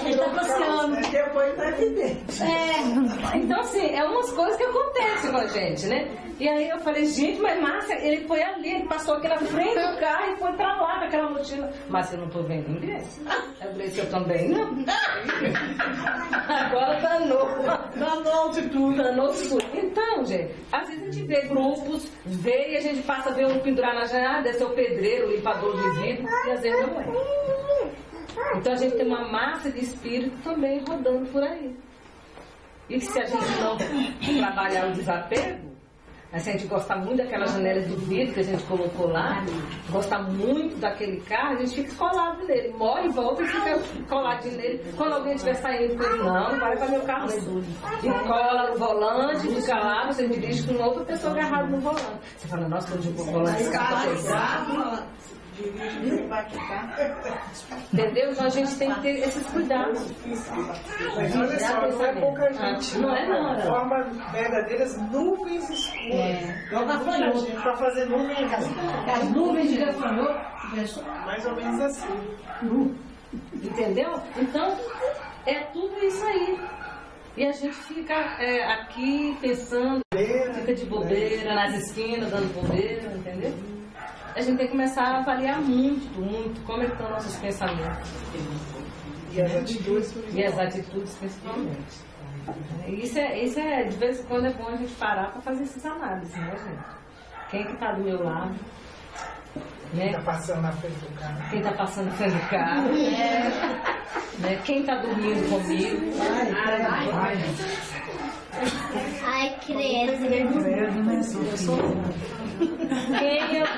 Ele tá passeando, depois tá evidente.
Então assim, é umas coisas que acontecem com a gente, né? E aí eu falei, gente, mas Márcia, ele foi ali, ele passou aqui na frente do carro e foi pra lá com aquela mochila. Mas eu não tô vendo ninguém. Eu falei, eu também não. Agora danou de tudo. Danou de tudo. Então, gente, às vezes a gente vê grupos, vê e a gente passa a ver um pendurar na janela, deve ser o pedreiro, o limpador de vidro, e às vezes não é. Então a gente tem uma massa de espírito também rodando por aí. E se a gente não trabalhar o desapego, mas se a gente gostar muito daquela janela de vidro que a gente colocou lá, gostar muito daquele carro, a gente fica colado nele. Morre, volta e fica coladinho nele. Quando alguém estiver saindo, diz, não vai para meu carro. E cola no volante, fica lá, você dirige com outra pessoa agarrada no volante. Você fala, nossa, hoje eu vou volante, esse carro tá pesado. Entendeu? Então a gente tem que ter esses cuidados.
Mas olha só, não é pouca gente.
Não é não.
Forma verdadeiras nuvens escuras. Para fazer nuvem
As nuvens de gafanhoto.
mais ou menos assim.
Entendeu? Então, é tudo isso aí. E a gente fica aqui pensando, fica de bobeira, nas esquinas, dando bobeira, entendeu? A gente tem que começar a avaliar muito como é que estão nossos pensamentos.
E as atitudes.
E as atitudes, principalmente. Isso é, de vez em quando é bom a gente parar para fazer essas análises, né, gente? Quem que está do meu lado?
Quem está passando na frente do carro?
Quem está passando na frente do carro? Né? Quem está dormindo comigo?
Ai, credo.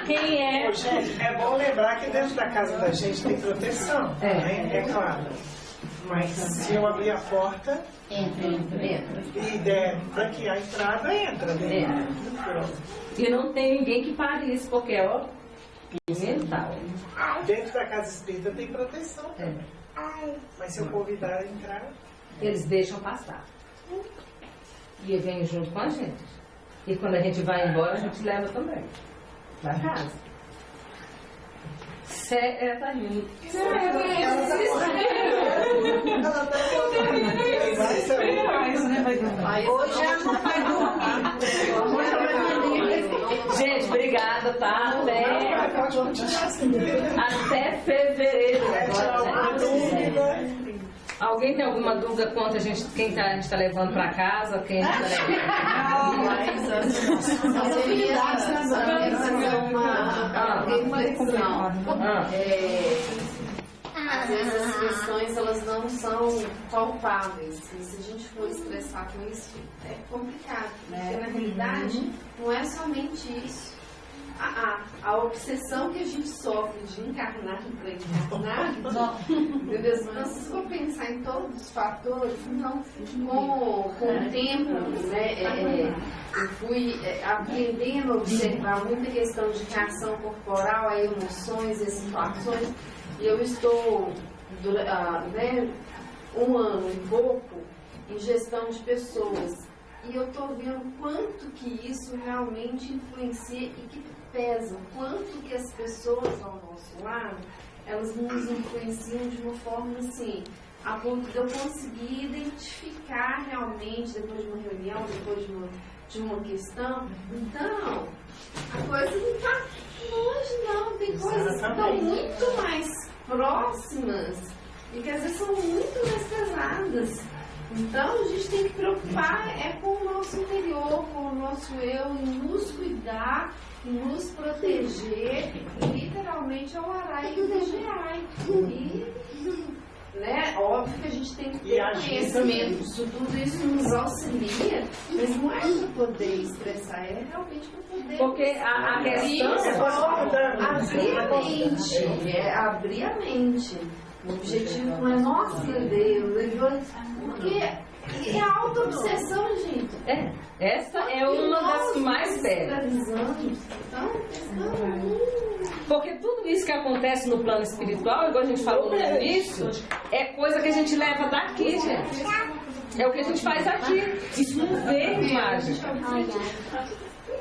Quem é?
Gente, é bom lembrar que dentro da casa da gente tem proteção, né? É claro. Mas se eu abrir a porta e der aqui a entrada, entra. Né?
E não tem ninguém que pare isso, porque é mental.
Dentro da casa espírita tem proteção também. Mas se eu convidar a entrar,
eles deixam passar. E vem junto com a gente. E quando a gente vai embora, a gente leva também. Pra casa. Tá rindo.
Hoje ela não vai dormir.
Gente, obrigada, tá? Até fevereiro. Alguém tem alguma dúvida quanto a gente, quem a gente está levando para casa? Quem a gente está levando?
Eu queria fazer uma reflexão. Às vezes as questões elas não são palpáveis. E se a gente for estressar com isso, é complicado. Porque na realidade não é somente isso. A obsessão que a gente sofre de encarnar para encarnar, entendeu? Mas se for pensar em todos os fatores, então, com o tempo, né, eu fui aprendendo a observar muita questão de reação corporal a emoções e situações, e eu estou, né, 1 ano e pouco em gestão de pessoas, e eu estou vendo quanto que isso realmente influencia e que pesa, quanto que as pessoas ao nosso lado, elas nos influenciam de uma forma assim, a ponto de eu conseguir identificar realmente, depois de uma reunião, depois de uma questão. Então, a coisa não está longe não, tem coisas que estão muito mais próximas e que às vezes são muito mais pesadas. Então a gente tem que preocupar com o nosso interior, com o nosso eu, em nos cuidar, em nos proteger, literalmente ao arai e vigiai. E, né, óbvio que a gente tem que ter conhecimento de tudo isso, nos auxilia, mas não é para poder estressar, é realmente para poder...
Porque a questão
abrir a mente, abrir a mente. O objetivo não é, nossa Deus, porque é a auto-obsessão, gente.
Essa é uma das que mais pega. Porque tudo isso que acontece no plano espiritual, igual a gente falou no início, é coisa que a gente leva daqui, gente. É o que a gente faz aqui. Isso não vem mágica.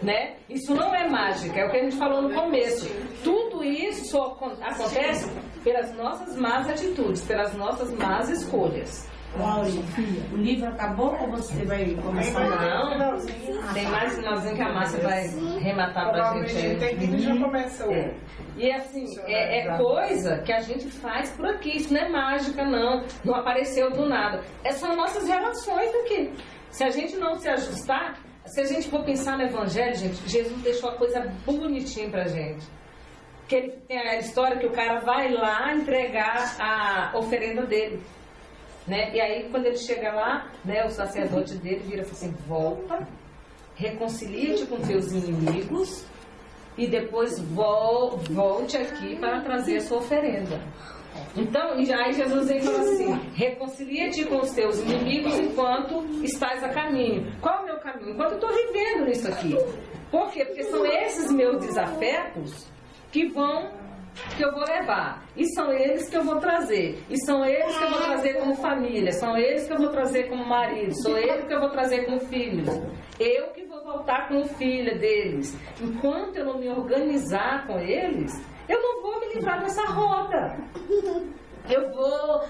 Né? Isso não é mágica, é o que a gente falou no começo. Tudo isso só acontece pelas nossas más atitudes, pelas nossas más escolhas.
Filha, o livro acabou ou você vai começar?
Não, tem mais finalzinho que a Márcia vai rematar pra gente.
Tem que já começa hoje.
E assim, é coisa que a gente faz por aqui. Isso não é mágica, não. Não apareceu do nada. São nossas relações aqui. Se a gente não se ajustar, se a gente for pensar no Evangelho, gente, Jesus deixou a coisa bonitinha pra gente. Que ele tem a história que o cara vai lá entregar a oferenda dele. Né? E aí, quando ele chega lá, né, o sacerdote dele vira e fala assim: volta, reconcilia-te com teus inimigos e depois volte aqui para trazer a sua oferenda. Então, e aí Jesus vem e fala assim: reconcilia-te com os teus inimigos enquanto estás a caminho. Qual é o meu caminho? Enquanto eu estou vivendo nisso aqui. Por quê? Porque são esses meus desafetos que eu vou levar. E são eles que eu vou trazer. E são eles que eu vou trazer como família. São eles que eu vou trazer como marido. São eles que eu vou trazer como filhos. Eu que vou voltar como filha deles. Enquanto eu não me organizar com eles, eu não vou me livrar dessa roda. Eu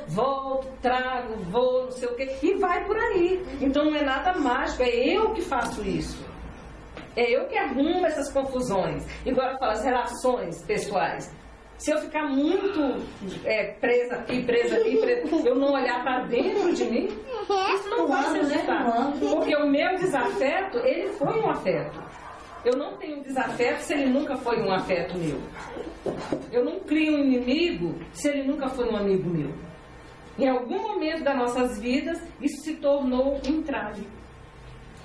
volto, trago, vou, não sei o quê. E vai por aí. Então não é nada mágico. É eu que faço isso. É eu que arrumo essas confusões. Igual eu falo, as relações pessoais. Se eu ficar muito presa aqui, eu não olhar para dentro de mim, isso não vai se ajustar. Porque o meu desafeto, ele foi um afeto. Eu não tenho desafeto se ele nunca foi um afeto meu. Eu não crio um inimigo se ele nunca foi um amigo meu. Em algum momento das nossas vidas, isso se tornou um entrave.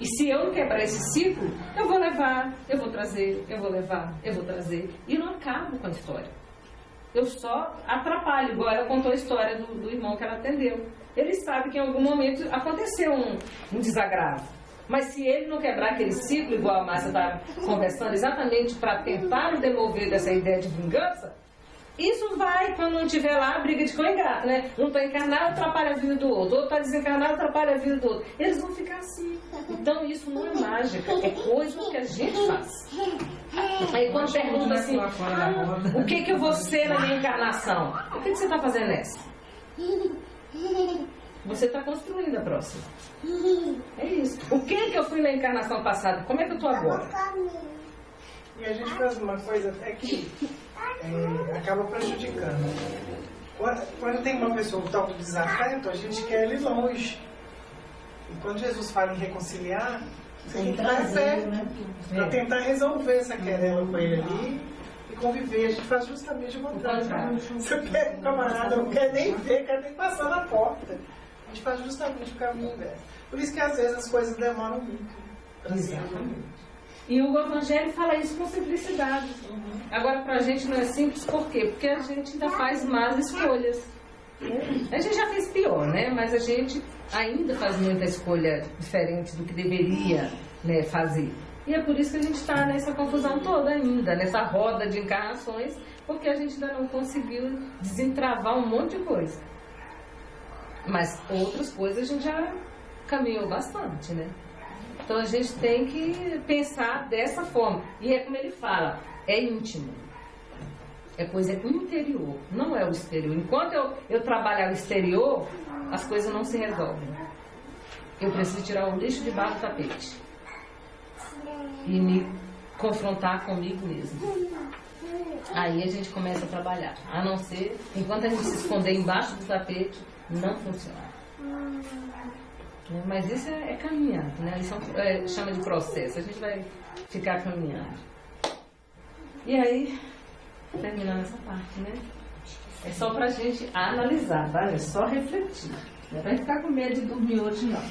E se eu não quebrar esse ciclo, eu vou levar, eu vou trazer, eu vou levar, eu vou trazer. E não acabo com a história. Eu só atrapalho, igual ela contou a história do irmão que ela atendeu. Ele sabe que em algum momento aconteceu um desagravo. Mas se ele não quebrar aquele ciclo, igual a Márcia estava conversando, exatamente para tentar o demover dessa ideia de vingança, isso vai, quando não tiver lá, briga de cão e gato, né? Um está encarnado, atrapalha a vida do outro. Outro está desencarnado, atrapalha a vida do outro. Eles vão ficar assim. Então isso não é mágica, é coisa que a gente faz. Aí quando pergunta assim, o que eu vou ser na minha encarnação? O que você está fazendo nessa? Você está construindo a próxima. É isso. O que eu fui na encarnação passada? Como é que eu estou agora?
E a gente faz uma coisa até que acaba prejudicando. Quando tem uma pessoa com tal desafeto, a gente quer ele longe. E quando Jesus fala em reconciliar, a gente vai perto, para tentar resolver essa querela com ele ali e conviver. A gente faz justamente o contrário. Você pega um camarada, não quer nem ver, quer nem passar na porta. A gente faz justamente o caminho inverso. Por isso que às vezes as coisas demoram muito para se resolver.
E o Evangelho fala isso com simplicidade. Agora, para a gente não é simples, por quê? Porque a gente ainda faz más escolhas. A gente já fez pior, né? Mas a gente ainda faz muita escolha diferente do que deveria, né, fazer. E é por isso que a gente está nessa confusão toda ainda, nessa roda de encarnações, porque a gente ainda não conseguiu desentravar um monte de coisa. Mas outras coisas a gente já caminhou bastante, né? Então a gente tem que pensar dessa forma. E é como ele fala, é íntimo. É coisa interior, não é o exterior. Enquanto eu trabalhar o exterior, as coisas não se resolvem. Eu preciso tirar o lixo debaixo do tapete. E me confrontar comigo mesmo. Aí a gente começa a trabalhar. A não ser, enquanto a gente se esconder embaixo do tapete, não funciona. Mas isso é caminhar, né? Isso chama de processo. A gente vai ficar caminhando. E aí, terminando essa parte, né? É só pra gente analisar, tá? É só refletir. Não é pra ficar com medo de dormir hoje, não.